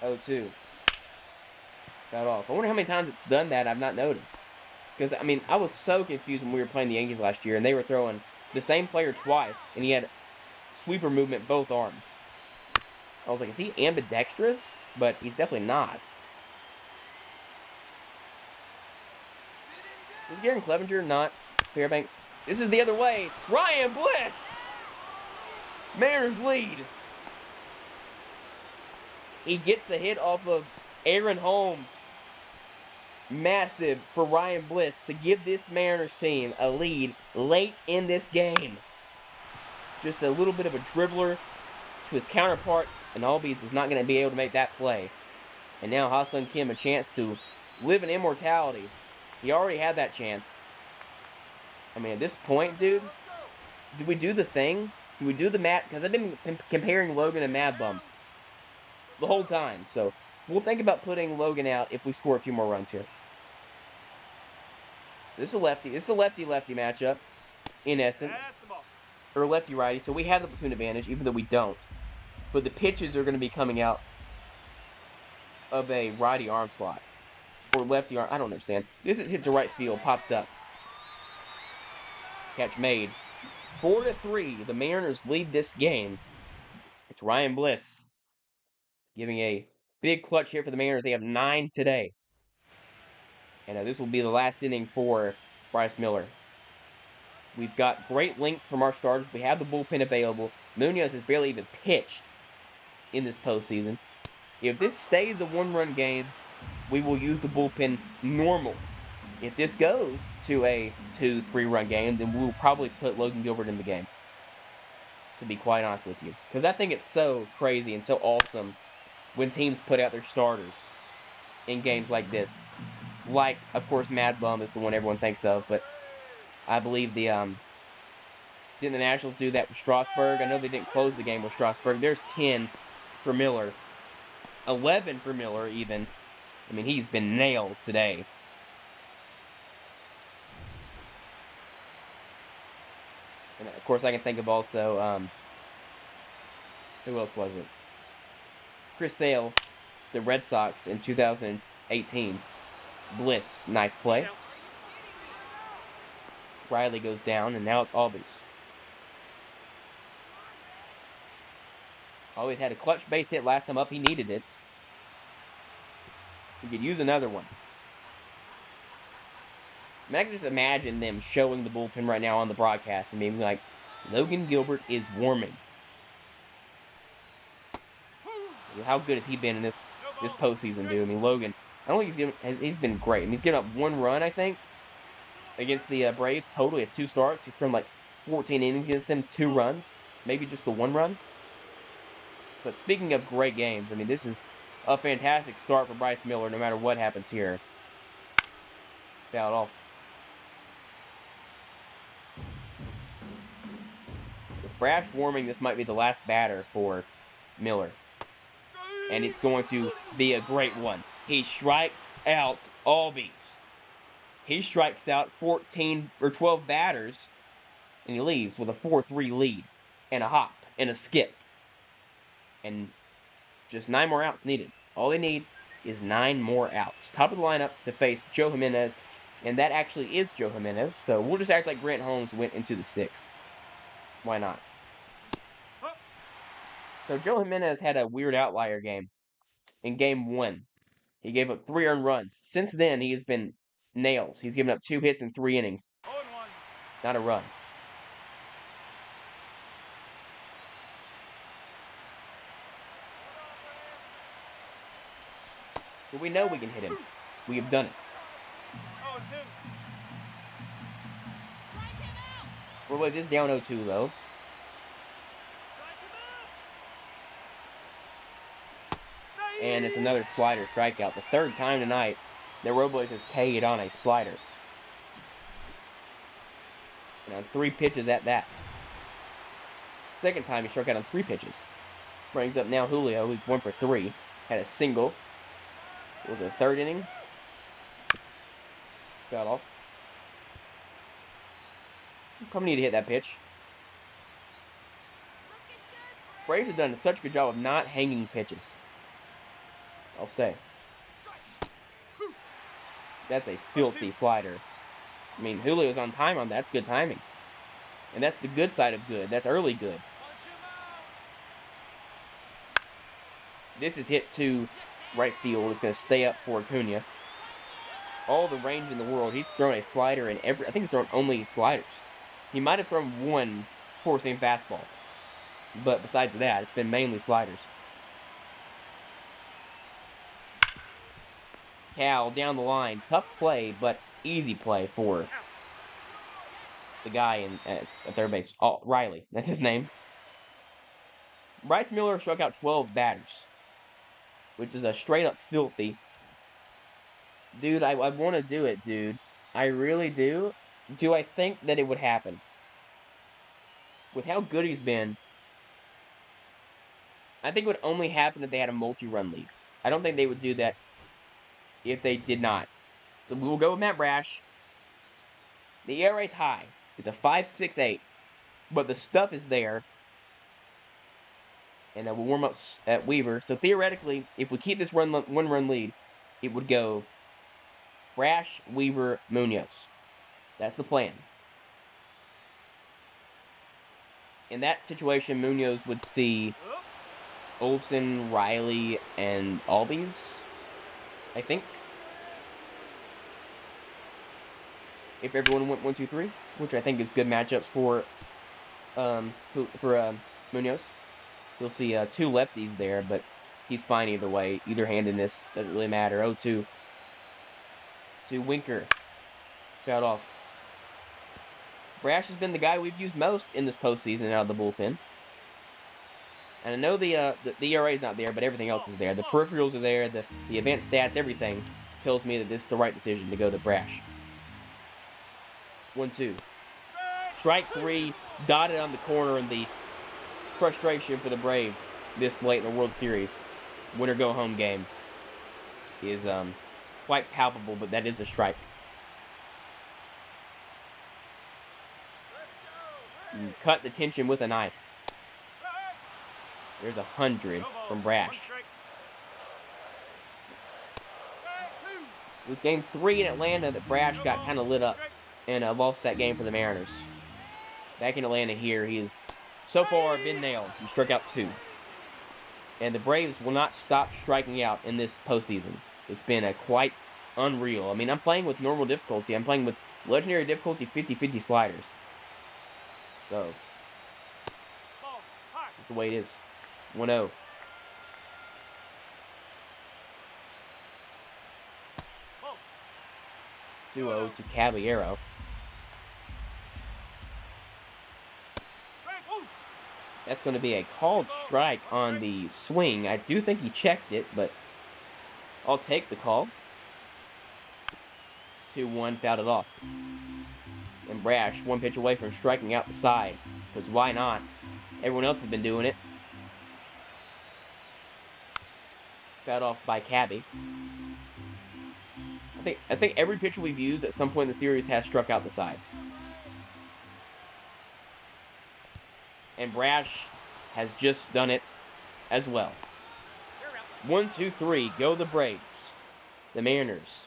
Oh, 2. Got off. I wonder how many times it's done that I've not noticed. Because, I mean, I was so confused when we were playing the Yankees last year, and they were throwing the same player twice, and he had sweeper movement both arms. I was like, is he ambidextrous? But he's definitely not. Was Garen Clevenger not Fairbanks? This is the other way. Ryan Bliss! Mariners lead. He gets a hit off of Aaron Holmes. Massive for Ryan Bliss to give this Mariners team a lead late in this game. Just a little bit of a dribbler to his counterpart, and Albies is not going to be able to make that play. And now Ha-Seong Kim a chance to live in immortality. He already had that chance. I mean, at this point, dude, did we do the thing? Did we do the Mad... Because I've been comparing Logan and Mad Bum the whole time. So we'll think about putting Logan out if we score a few more runs here. So this is a lefty. This is a lefty-lefty matchup, in essence. Or lefty-righty. So we have the platoon advantage, even though we don't. But the pitches are going to be coming out of a righty arm slot. Or lefty arm. I don't understand. This is hit to right field. Popped up. Catch made. 4-3. The Mariners lead this game. It's Ryan Bliss giving a big clutch here for the Mariners. They have 9 today. And this will be the last inning for Bryce Miller. We've got great length from our starters. We have the bullpen available. Munoz has barely even pitched in this postseason. If this stays a 1-run game, we will use the bullpen normal. If this goes to a 2-3-run game, then we'll probably put Logan Gilbert in the game. To be quite honest with you. Because I think it's so crazy and so awesome when teams put out their starters in games like this. Like, of course, Mad Bum is the one everyone thinks of, but I believe didn't the Nationals do that with Strasburg? I know they didn't close the game with Strasburg. There's 10 for Miller. 11 for Miller, even. I mean, he's been nails today. And, of course, I can think of also, who else was it? Chris Sale, the Red Sox in 2018. Bliss, nice play. Riley goes down, and now it's Albies. Albies had a clutch base hit last time up. He needed it. He could use another one. I mean, I can just imagine them showing the bullpen right now on the broadcast and being like, Logan Gilbert is warming. How good has he been in this postseason, dude? I mean, Logan, I don't think he's been great. I mean, he's given up 1 run, I think, against the Braves. Total, he has 2 starts. He's thrown like 14 innings against them, 2 runs, maybe just the 1 run. But speaking of great games, I mean, this is a fantastic start for Bryce Miller, no matter what happens here. Fouled off. With Brash warming, this might be the last batter for Miller. And it's going to be a great one. He strikes out Albies. He strikes out 14 or 12 batters, and he leaves with a 4-3 lead, and a hop, and a skip. And just 9 more outs needed. All they need is 9 more outs. Top of the lineup to face Joe Jimenez, and that actually is Joe Jimenez, so we'll just act like Grant Holmes went into the 6th. Why not? So Joe Jimenez had a weird outlier game in Game 1. He gave up 3 earned runs. Since then, he has been nails. He's given up 2 hits in 3 innings. Not a run. But we know we can hit him. We have done it. Robles is down 0-2, though. And it's another slider strikeout. The 3rd time tonight that Robles has K'd on a slider. And on 3 pitches at that. 2nd time he struck out on 3 pitches. Brings up now Julio, who's 1 for 3. Had a single. It was the 3rd inning. Fouled off. Probably need to hit that pitch. Braves have done such a good job of not hanging pitches. I'll say. That's a filthy slider. I mean, Julio's on time on that. That's good timing. And that's the good side of good. That's early good. This is hit to right field. It's going to stay up for Acuna. All the range in the world. He's thrown a slider in every... I think he's thrown only sliders. He might have thrown 1 four-seam fastball. But besides that, it's been mainly sliders. Cal down the line. Tough play, but easy play for the guy at third base. Oh, Riley. That's his name. Bryce Miller struck out 12 batters, which is a straight-up filthy. Dude, I want to do it, dude. I really do. Do I think that it would happen? With how good he's been, I think it would only happen if they had a multi-run lead. I don't think they would do that if they did not. So we will go with Matt Brash. The ERA's high. It's a 5.68. But the stuff is there. And we'll warm up at Weaver. So theoretically, if we keep this 1-run lead, it would go Brash, Weaver, Munoz. That's the plan. In that situation, Munoz would see Olsen, Riley, and Albies, I think. If everyone went 1, 2, 3, which I think is good matchups for Munoz. You'll see 2 lefties there, but he's fine either way. Either-handedness doesn't really matter. 0-2 to Winker. Fouled off. Brash has been the guy we've used most in this postseason out of the bullpen. And I know the ERA is not there, but everything else is there. The peripherals are there. The advanced stats, everything tells me that this is the right decision to go to Brash. 1-2. strike 3 dotted on the corner, and the frustration for the Braves this late in the World Series winner go home game is quite palpable, but that is a strike. You cut the tension with a knife. There's 100 from Brash. It was game 3 in Atlanta that Brash got kind of lit up and lost that game for the Mariners. Back in Atlanta here, he has so far been nailed. He struck out 2. And the Braves will not stop striking out in this postseason. It's been quite unreal. I mean, I'm playing with normal difficulty. I'm playing with legendary difficulty 50-50 sliders. So, that's the way it is. 1-0. 2-0 to Caballero. That's going to be a called strike on the swing. I do think he checked it, but I'll take the call. 2-1, fouled it off. And Brash, 1 pitch away from striking out the side. Because why not? Everyone else has been doing it. Fouled off by Cabby. I think every pitcher we've used at some point in the series has struck out the side. And Brash has just done it as well. 1, 2, 3, go the Braves. The Mariners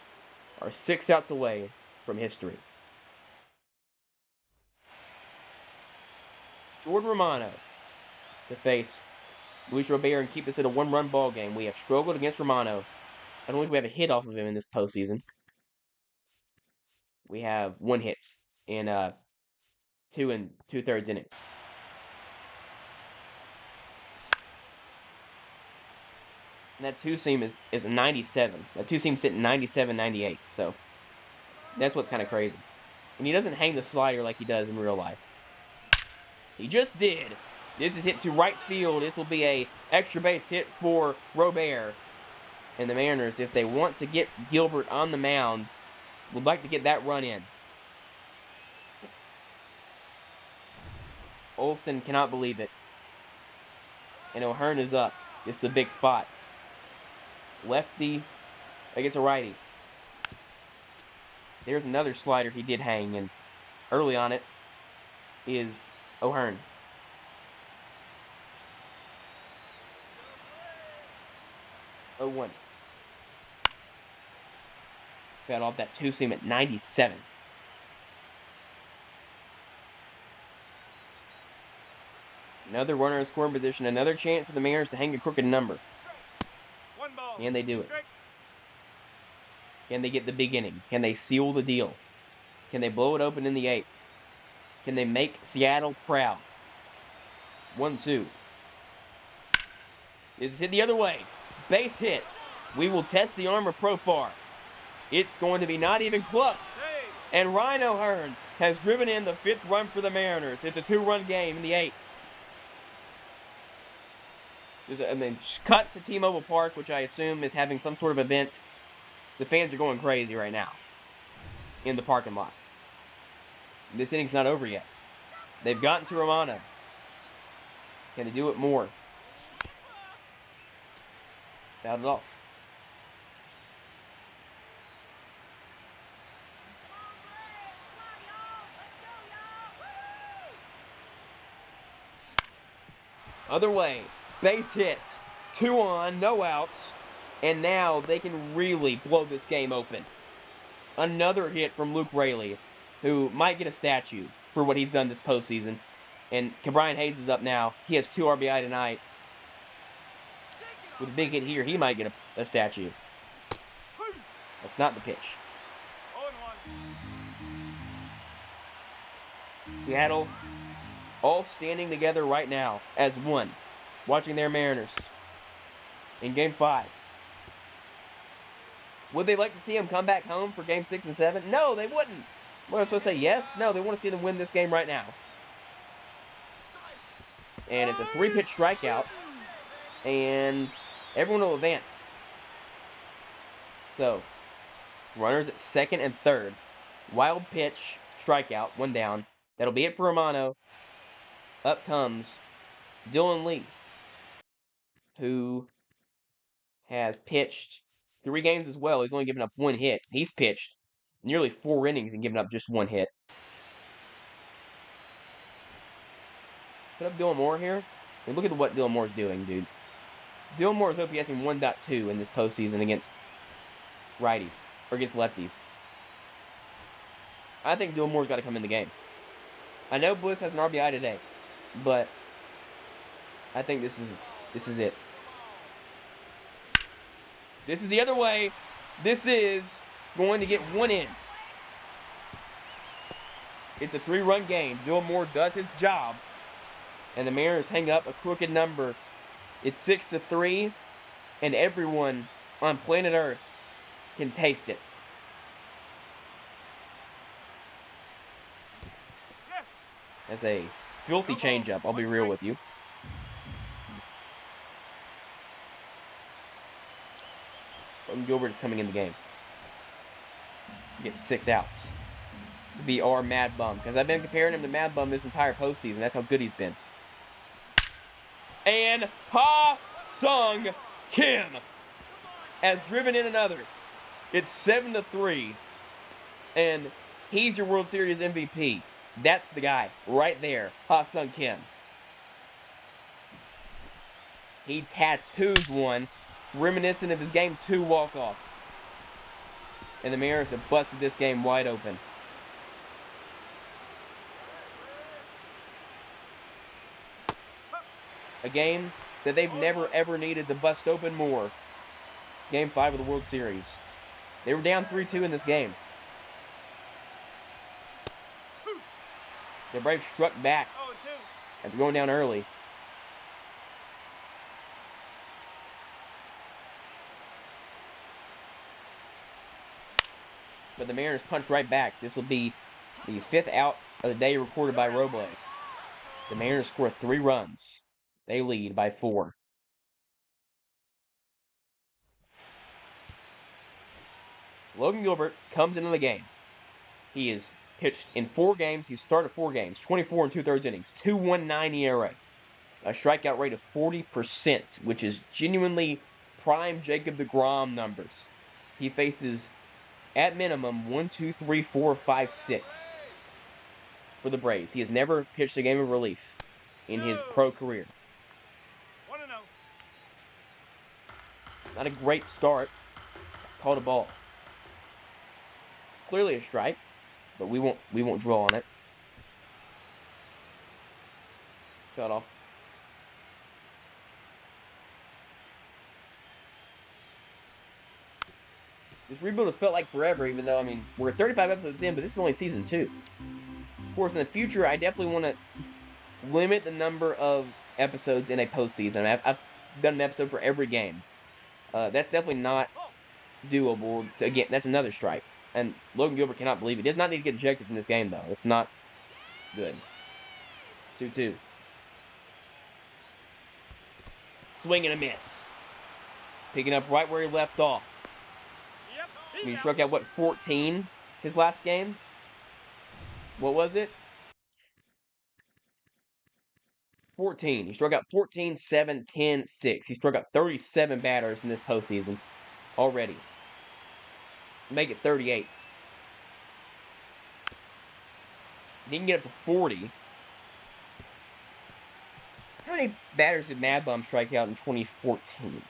are 6 outs away from history. Jordan Romano to face Luis Robert and keep this at a 1-run ball game. We have struggled against Romano. I don't think we have a hit off of him in this postseason. We have 1 hit in 2 2/3 innings. And that 2-seam is a 97. That 2-seam sitting 97, 98. So that's what's kind of crazy. And he doesn't hang the slider like he does in real life. He just did. This is hit to right field. This will be a extra base hit for Robert. And the Mariners, if they want to get Gilbert on the mound, would like to get that run in. Olsen cannot believe it. And O'Hearn is up. This is a big spot. Lefty against a righty. There's another slider he did hang, and early on it is O'Hearn. Oh, 1. Got off that 2-seam at 97. Another runner in scoring position. Another chance for the Mariners to hang a crooked number. And they do it. Can they get the big inning? Can they seal the deal? Can they blow it open in the 8th? Can they make Seattle proud? 1-2. This is hit the other way. Base hit. We will test the arm of Profar. It's going to be not even close. And Ryan O'Hearn has driven in the 5th run for the Mariners. It's a 2-run game in the 8th. Cut to T-Mobile Park, which I assume is having some sort of event. The fans are going crazy right now in the parking lot. This inning's not over yet. They've gotten to Romano. Can they do it more? Fouled it off. Other way. Base hit. 2 on, no outs. And now they can really blow this game open. Another hit from Luke Raley, who might get a statue for what he's done this postseason. And Brian Hayes is up now. He has 2 RBI tonight. With a big hit here, he might get a statue. That's not the pitch. Seattle all standing together right now as one, watching their Mariners in Game 5. Would they like to see them come back home for Game 6 and 7? No, they wouldn't. What am I supposed to say? Yes? No, they want to see them win this game right now. And it's a 3-pitch strikeout. And everyone will advance. So, runners at 2nd and 3rd. Wild pitch, strikeout, 1 down. That'll be it for Romano. Up comes Dylan Lee, who has pitched 3 games as well. He's only given up 1 hit. He's pitched nearly 4 innings and given up just 1 hit. Put up Dylan Moore here. I mean, look at what Dylan Moore's doing, dude. Dylan Moore is OPSing 1.2 in this postseason against righties, or against lefties. I think Dylan Moore's got to come in the game. I know Bliss has an RBI today, but I think this is it. This is the other way. This is going to get 1 in. It's a 3-run game. Dylan Moore does his job, and the Mariners hang up a crooked number. It's 6-3, and everyone on planet Earth can taste it. That's a filthy changeup, I'll be real with you. Gilbert is coming in the game. He gets 6 outs to be our Mad Bum, because I've been comparing him to Mad Bum this entire postseason. That's how good he's been. And Ha-Sung Kim has driven in another. It's 7-3, and he's your World Series MVP. That's the guy right there, Ha-Sung Kim. He tattoos one, reminiscent of his Game 2 walk-off. And the Mariners have busted this game wide open. A game that they've never ever needed to bust open more. Game 5 of the World Series. They were down 3-2 in this game. The Braves struck back after going down early. But the Mariners punched right back. This will be the 5th out of the day recorded by Robles. The Mariners score 3 runs. They lead by 4. Logan Gilbert comes into the game. He has pitched in 4 games. He's started 4 games. 24 2/3 innings. 2.19 ERA. A strikeout rate of 40%, which is genuinely prime Jacob deGrom numbers. He faces, at minimum, 1, 2, 3, 4, 5, 6 for the Braves. He has never pitched a game of relief in his pro career. Not a great start. It's called a ball. It's clearly a strike, but we won't draw on it. Cut off. This rebuild has felt like forever, even though, I mean, we're 35 episodes in, but this is only season 2. Of course, in the future, I definitely want to limit the number of episodes in a postseason. I've done an episode for every game. That's definitely not doable. Again, that's another strike. And Logan Gilbert cannot believe it. He does not need to get ejected from this game, though. It's not good. 2-2. Swing and a miss. Picking up right where he left off. He struck out, 14 his last game? What was it? 14. He struck out 14, 7, 10, 6. He struck out 37 batters in this postseason already. Make it 38. He can get up to 40. How many batters did Mad Bum strike out in 2014?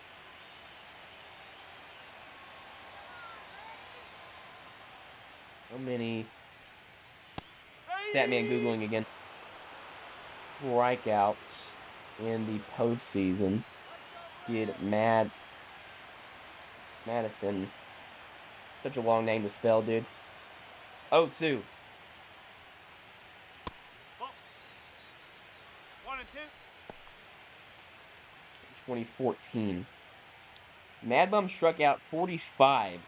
How many? Statman Googling again. Strikeouts in the postseason. Did Madison. Such a long name to spell, dude. 0-2. 2014. Mad Bum struck out 45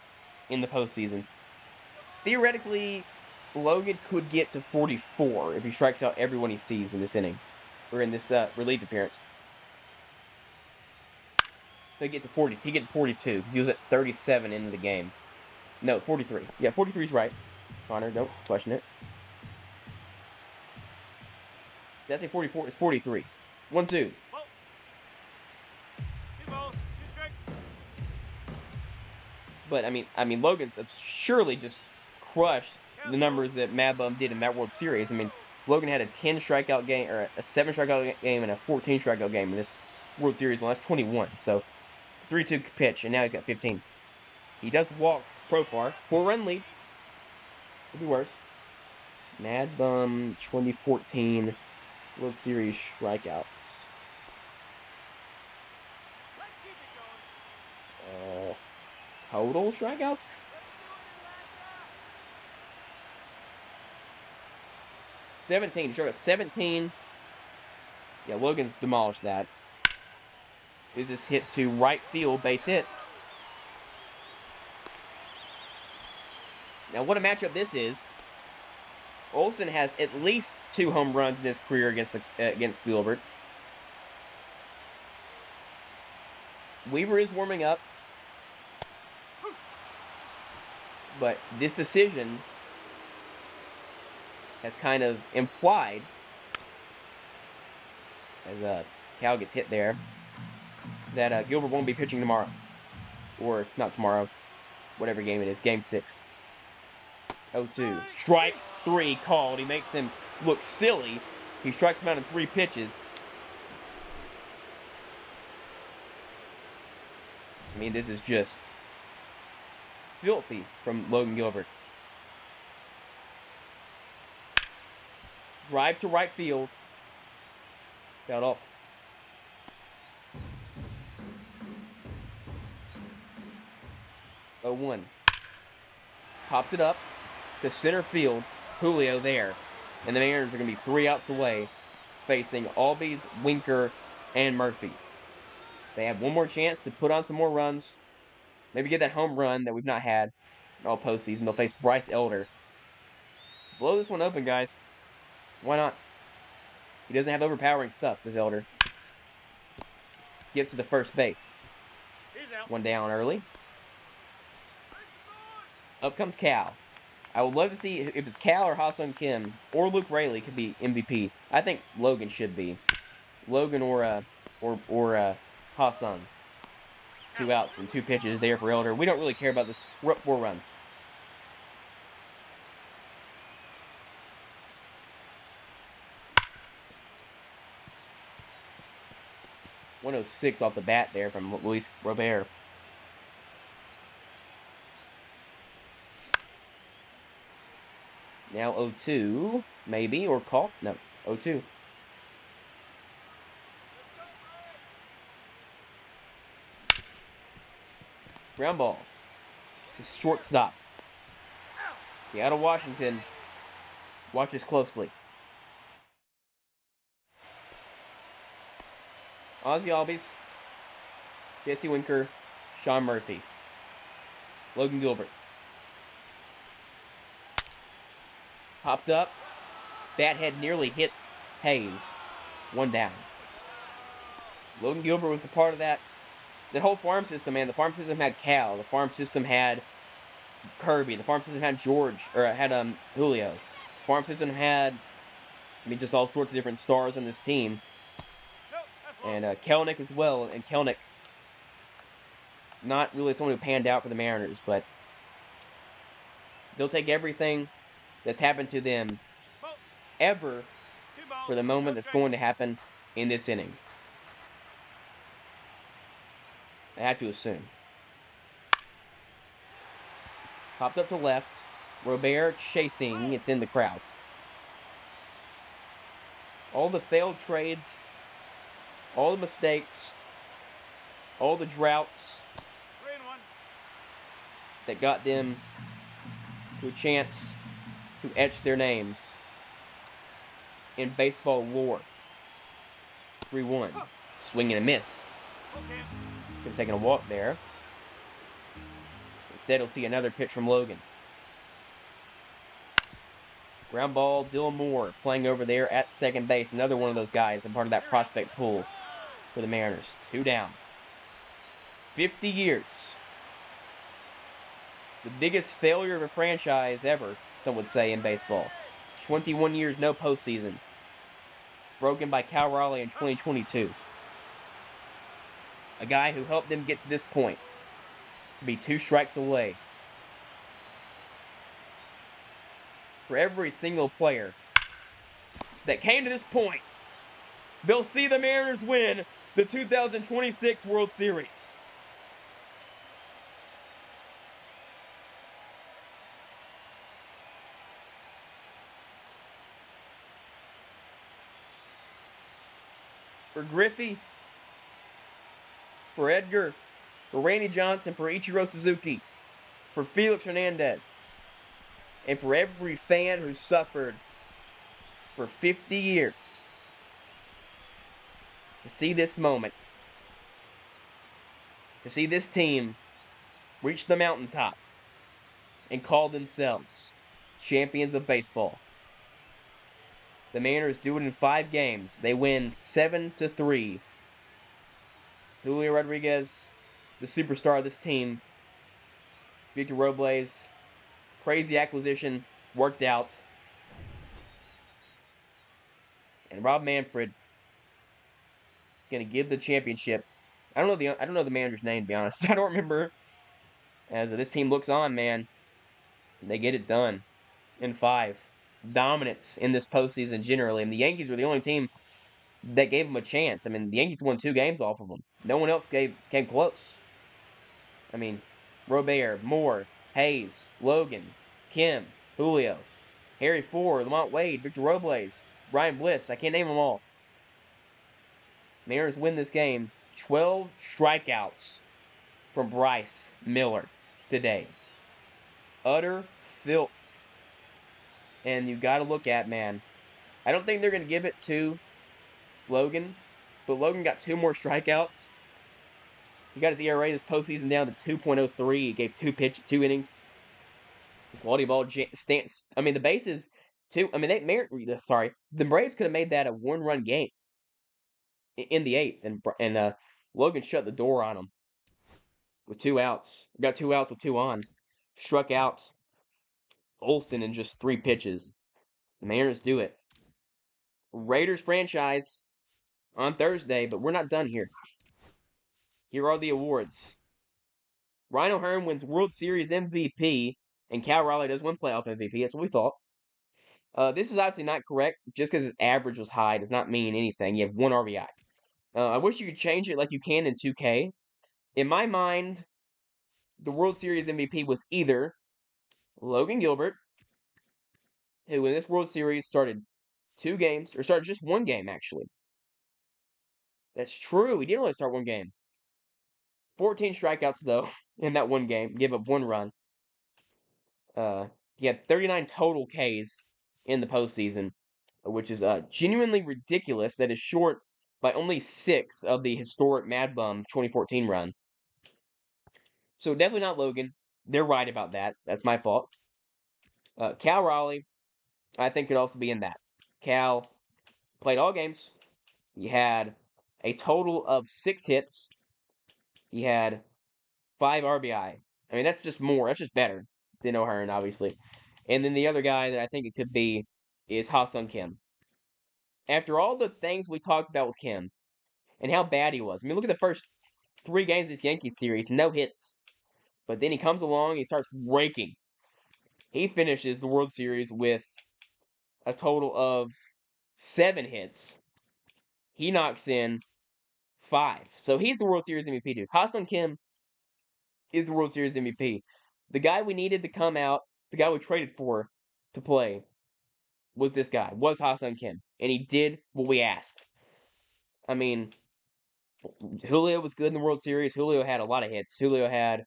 in the postseason. Theoretically, Logan could get to 44 if he strikes out everyone he sees in this inning, or in this relief appearance. They get to 40. He gets 42 because he was at 37 into the game. No, 43. Yeah, 43 is right. Connor, don't question it. Did I say 44? It's 43. 1-2. Ball. 2 balls. 2 strikes. But I mean, Logan's surely just crushed the numbers that Mad Bum did in that World Series. I mean, Logan had a 10 strikeout game, or a 7 strikeout game, and a 14 strikeout game in this World Series, and that's 21. So 3-2 pitch, and now he's got 15. He does walk Profar. 4-run lead. Could be worse. Mad Bum 2014 World Series strikeouts. Let's keep it going. Total strikeouts? 17. Sure, 17. Yeah, Logan's demolished that. Is this hit to right field, base hit. Now, what a matchup this is. Olsen has at least 2 home runs in his career against Gilbert. Weaver is warming up. But this decision has kind of implied, as Cal gets hit there, that Gilbert won't be pitching tomorrow. Or not tomorrow. Whatever game it is. Game 6. 0-2. Strike 3 called. He makes him look silly. He strikes him out in 3 pitches. I mean, this is just filthy from Logan Gilbert. Drive to right field. Fouled off. Oh, 1. Pops it up to center field. Julio there. And the Mariners are going to be 3 outs away, facing Albies, Winker, and Murphy. They have one more chance to put on some more runs. Maybe get that home run that we've not had all postseason. They'll face Bryce Elder. Blow this one open, guys. Why not? He doesn't have overpowering stuff, does Elder. Skips to the first base. He's out. 1 down early. Up comes Cal. I would love to see if it's Cal or Ha-Sung Kim or Luke Raley could be MVP. I think Logan should be. Logan or Ha-Sung. 2 outs and 2 pitches there for Elder. We don't really care about this. We're up 4 runs. .106 off the bat there from Luis Robert. Now 0-2, maybe, or call. No, 0-2. Ground ball to shortstop. Seattle, Washington. Watch this closely. Ozzie Albies, Jesse Winker, Sean Murphy, Logan Gilbert. Popped up. Bat head nearly hits Hayes. 1 down. Logan Gilbert was the part of that whole farm system, man. The farm system had Cal. The farm system had Kirby. The farm system had Julio. The farm system had, just all sorts of different stars on this team. And Kelnick as well. And Kelnick, not really someone who panned out for the Mariners, but they'll take everything that's happened to them ever for the moment that's going to happen in this inning. I have to assume. Popped up to left. Robert chasing. It's in the crowd. All the failed trades, all the mistakes, all the droughts that got them to a chance to etch their names in baseball lore. 3-1. Swing and a miss. Him taking a walk there. Instead, he'll see another pitch from Logan. Ground ball, Dylan Moore playing over there at second base. Another one of those guys, and part of that prospect pool for the Mariners. 2 down. 50 years. The biggest failure of a franchise ever, some would say, in baseball. 21 years, no postseason. broken by Cal Raleigh in 2022. A guy who helped them get to this point, to be 2 strikes away. For every single player that came to this point, they'll see the Mariners win the 2026 World Series. For Griffey, for Edgar, for Randy Johnson, for Ichiro Suzuki, for Felix Hernandez, and for every fan who suffered for 50 years to see this moment, to see this team reach the mountaintop and call themselves champions of baseball. The Mariners do it in 5 games. They win 7-3. Julio Rodriguez, the superstar of this team. Victor Robles, crazy acquisition, worked out. And Rob Manfred gonna give the championship. I don't know the manager's name, to be honest. I don't remember. As this team looks on, man, they get it done in 5. Dominance in this postseason generally. And the Yankees were the only team that gave them a chance. I mean, the Yankees won 2 games off of them. No one else came close. I mean, Robert, Moore, Hayes, Logan, Kim, Julio, Harry Ford, Lamont Wade, Victor Robles, Ryan Bliss. I can't name them all. Mariners win this game. 12 strikeouts from Bryce Miller today. Utter filth. And you got to look at, man, I don't think they're going to give it to Logan, but Logan got 2 more strikeouts. He got his ERA this postseason down to 2.03. He gave 2 innings. Quality ball stance. I mean, the bases, too. I mean, the Braves could have made that a 1-run game in the 8th, and Logan shut the door on him with 2 outs. Got 2 outs with 2 on. Struck out Olsen in just 3 pitches. The Mariners do it. Raiders franchise on Thursday, but we're not done here. Here are the awards. Ryan O'Hearn wins World Series MVP, and Cal Raleigh does win playoff MVP. That's what we thought. This is obviously not correct. Just because his average was high does not mean anything. You have 1 RBI. I wish you could change it like you can in 2K. In my mind, the World Series MVP was either Logan Gilbert, who in this World Series started 2 games, or started just 1 game, actually. That's true. He did only start 1 game. 14 strikeouts, though, in that 1 game. Give up 1 run. He had 39 total Ks in the postseason, which is genuinely ridiculous. That is short by only 6 of the historic Mad Bum 2014 run. So definitely not Logan. They're right about that. That's my fault. Cal Raleigh, I think, could also be in that. Cal played all games. He had a total of 6 hits. He had 5 RBI. I mean, that's just more. That's just better than O'Hearn, obviously. And then the other guy that I think it could be is Ha-Sung Kim. After all the things we talked about with Kim and how bad he was, I mean, look at the first 3 games of this Yankees series, no hits. But then he comes along, he starts raking. He finishes the World Series with a total of 7 hits. He knocks in 5. So he's the World Series MVP, dude. Ha-Sung Kim is the World Series MVP. The guy we needed to come out, the guy we traded for to play, was this guy, was Ha-Sung Kim. And he did what we asked. I mean, Julio was good in the World Series. Julio had a lot of hits. Julio had,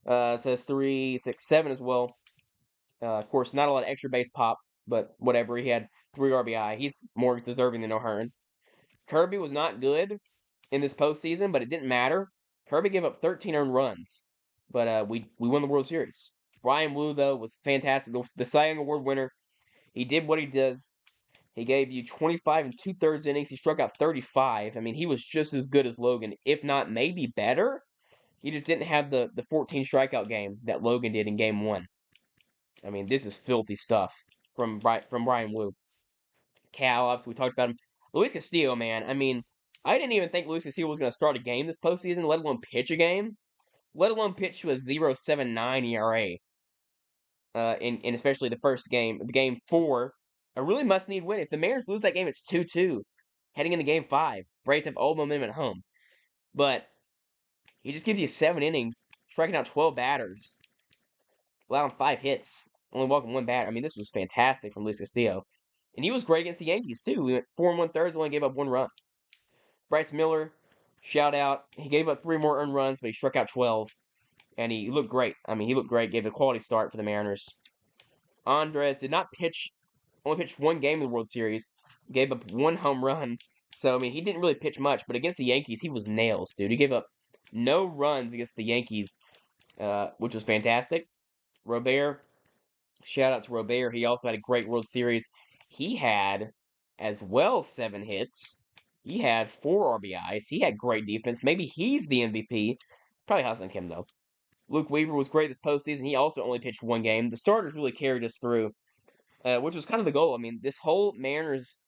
3, 6, 7 as well. Of course, not a lot of extra base pop, but whatever. He had 3 RBI. He's more deserving than O'Hearn. Kirby was not good in this postseason, but it didn't matter. Kirby gave up 13 earned runs, but we won the World Series. Ryan Wu, though, was fantastic. The Cy Young Award winner. He did what he does. He gave you 25 and 2/3 innings. He struck out 35. I mean, he was just as good as Logan, if not maybe better. He just didn't have the 14 strikeout game that Logan did in Game 1. I mean, this is filthy stuff from Brian Wu. Cal, obviously, we talked about him. Luis Castillo, man. I mean, I didn't even think Luis Castillo was going to start a game this postseason, let alone pitch a game, let alone pitch to a 0.79 ERA. In especially the first game, the game 4, a really must-need win. If the Mariners lose that game, it's 2-2, heading into game 5. Braves have all momentum at home, but he just gives you 7 innings, striking out 12 batters, allowing 5 hits, only walking 1 batter. I mean, this was fantastic from Luis Castillo, and he was great against the Yankees too. We went 4 1/3, only gave up 1 run. Bryce Miller, shout out. He gave up 3 more earned runs, but he struck out 12, and he looked great. I mean, he looked great. Gave a quality start for the Mariners. Andres did not pitch, only pitched 1 game in the World Series, gave up 1 home run. So, I mean, he didn't really pitch much, but against the Yankees, he was nails, dude. He gave up no runs against the Yankees, which was fantastic. Robert, shout out to Robert. He also had a great World Series. He had, as well, 7 hits. He had 4 RBIs. He had great defense. Maybe he's the MVP. Probably Ha-Seong Kim, though. Luke Weaver was great this postseason. He also only pitched 1 game. The starters really carried us through, which was kind of the goal. I mean, this whole Mariners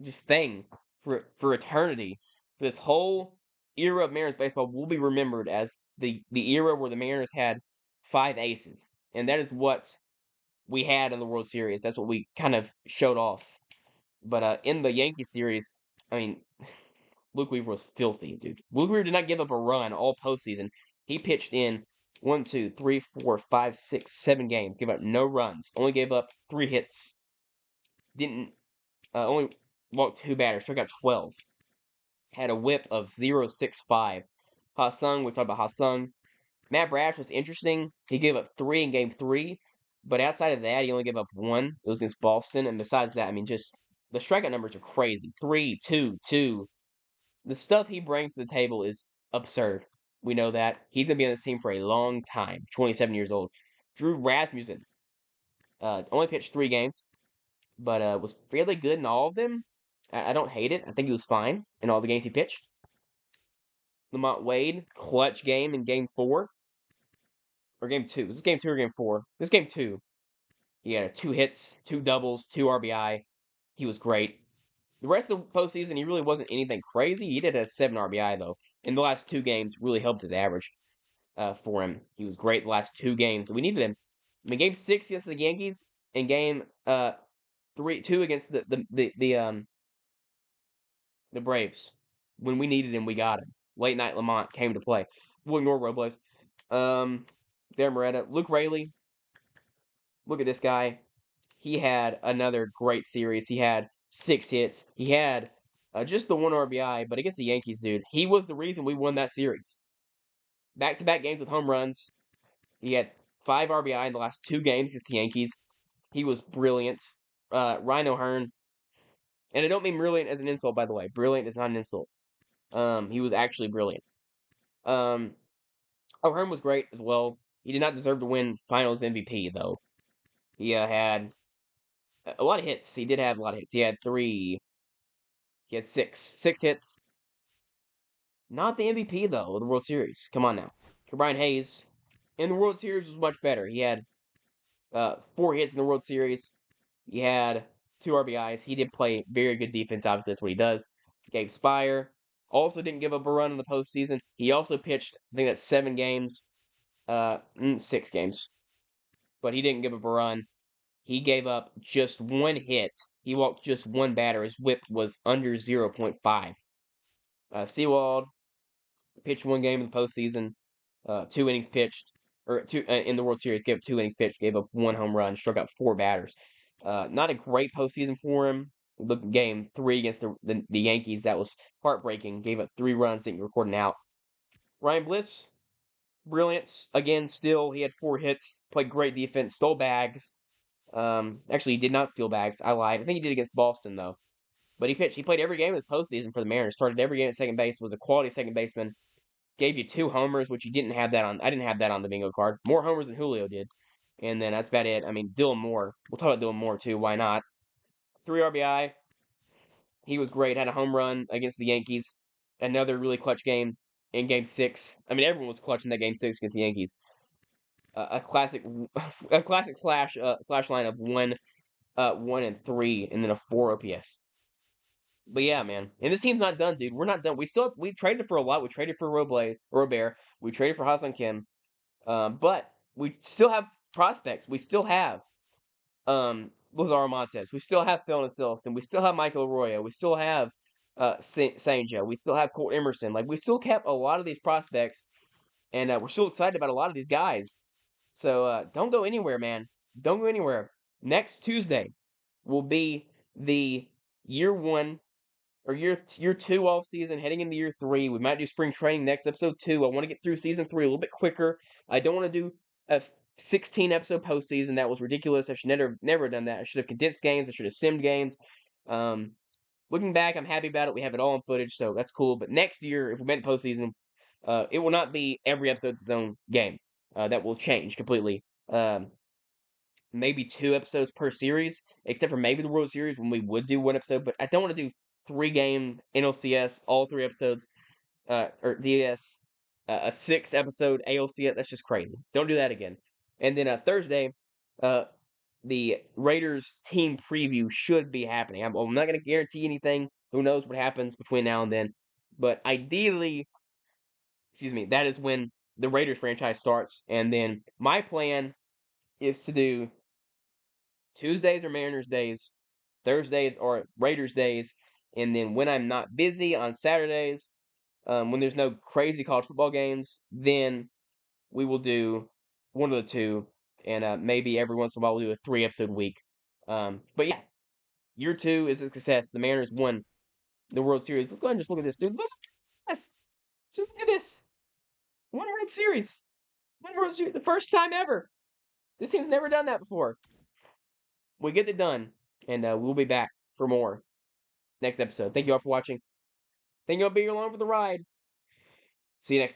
just thing for eternity, for this whole era of Mariners baseball will be remembered as the era where the Mariners had 5 aces, and that is what we had in the World Series. That's what we kind of showed off. But in the Yankee series, I mean, Luke Weaver was filthy, dude. Luke Weaver did not give up a run all postseason. He pitched in 1, 2, 3, 4, 5, 6, 7 games, gave up no runs, only gave up 3 hits. Didn't only walked 2 batters, struck out 12. Had a whip of 0.65. Ha-Seong, we talked about Ha-Seong. Matt Brash was interesting. He gave up 3 in game 3, but outside of that, he only gave up 1. It was against Boston, and besides that, I mean, just the strikeout numbers are crazy. 3, 2, 2. The stuff he brings to the table is absurd. We know that. He's going to be on this team for a long time, 27 years old. Drew Rasmussen only pitched 3 games, but was fairly good in all of them. I don't hate it. I think he was fine in all the games he pitched. Lamont Wade, clutch game in game 4. Or game 2. Was this game 2 or game 4? This game 2. He had 2 hits, 2 doubles, 2 RBI. He was great. The rest of the postseason, he really wasn't anything crazy. He did have 7 RBI, though. In the last 2 games, really helped his average for him. He was great the last 2 games. We needed him. I mean, game 6 against the Yankees, and game 2 against the Braves. When we needed him, we got him. Late night Lamont came to play. We'll ignore Robles. Darren Moretta. Luke Raley. Look at this guy. He had another great series. He had 6 hits. He had just the 1 RBI, but against the Yankees, dude, he was the reason we won that series. Back-to-back games with home runs. He had 5 RBI in the last 2 games against the Yankees. He was brilliant. Ryan O'Hearn. And I don't mean brilliant as an insult, by the way. Brilliant is not an insult. He was actually brilliant. O'Hearn was great as well. He did not deserve to win Finals MVP, though. He had a lot of hits. He did have a lot of hits. He had 6 hits. Not the MVP, though, of the World Series. Come on now. Brian Hayes in the World Series was much better. He had 4 hits in the World Series. He had 2 RBIs. He did play very good defense. Obviously, that's what he does. Gabe Spire also didn't give up a run in the postseason. He also pitched, I think that's 7 games. 6 games. But he didn't give up a run. He gave up just 1 hit. He walked just 1 batter. His whip was under 0.5. Sewald pitched 1 game in the postseason. 2 innings pitched. Or 2 in the World Series, gave up 2 innings pitched, gave up 1 home run, struck out 4 batters. Not a great postseason for him. Look, game 3 against the Yankees, that was heartbreaking. Gave up 3 runs, didn't record an out. Ryan Bliss, brilliance. Again, still, he had 4 hits, played great defense, stole bags. Actually, he did not steal bags. I lied. I think he did against Boston, though. But he pitched. He played every game in this postseason for the Mariners. Started every game at second base, was a quality second baseman. Gave you 2 homers, which you didn't have that on. I didn't have that on the bingo card. More homers than Julio did. And then that's about it. I mean, Dylan Moore. We'll talk about Dylan Moore, too. Why not? 3 RBI. He was great. Had a home run against the Yankees. Another really clutch game in Game 6. I mean, everyone was clutch in that Game 6 against the Yankees. A classic slash line of 1 and 3, and then a 4 OPS. But yeah, man. And this team's not done, dude. We're not done. We traded for a lot. We traded for Robert. We traded for Hassan Kim. But we still have prospects. We still have Lazaro Montes. We still have Phil Silston. We still have Michael Arroyo. We still have Sanjo. We still have Colt Emerson. Like we still kept a lot of these prospects, and we're still excited about a lot of these guys. So don't go anywhere, man. Don't go anywhere. Next Tuesday will be the year one or year two off season, heading into year three. We might do spring training next episode 2. I want to get through season 3 a little bit quicker. I don't want to do a 16 episode postseason. That was ridiculous. I should never have done that. I should have condensed games. I should have simmed games. Looking back, I'm happy about it. We have it all on footage, so that's cool. But next year, if we make the postseason, it will not be every episode's its own game. That will change completely. Maybe 2 episodes per series, except for maybe the World Series when we would do 1 episode. But I don't want to do 3-game NLCS, all 3 episodes, or DS, a 6-episode ALCS. That's just crazy. Don't do that again. And then Thursday, the Raiders team preview should be happening. I'm not going to guarantee anything. Who knows what happens between now and then? But ideally, that is when the Raiders franchise starts. And then my plan is to do Tuesdays are Mariners days, Thursdays are Raiders days, and then when I'm not busy on Saturdays, when there's no crazy college football games, then we will do one of the two, and maybe every once in a while we'll do a 3-episode week. But yeah, year 2 is a success. The Mariners won the World Series. Let's go ahead and just look at this, dude. Look at this. Just look at this. One World Series. One World Series. The first time ever. This team's never done that before. We get it done, and we'll be back for more next episode. Thank you all for watching. Thank you all for being along for the ride. See you next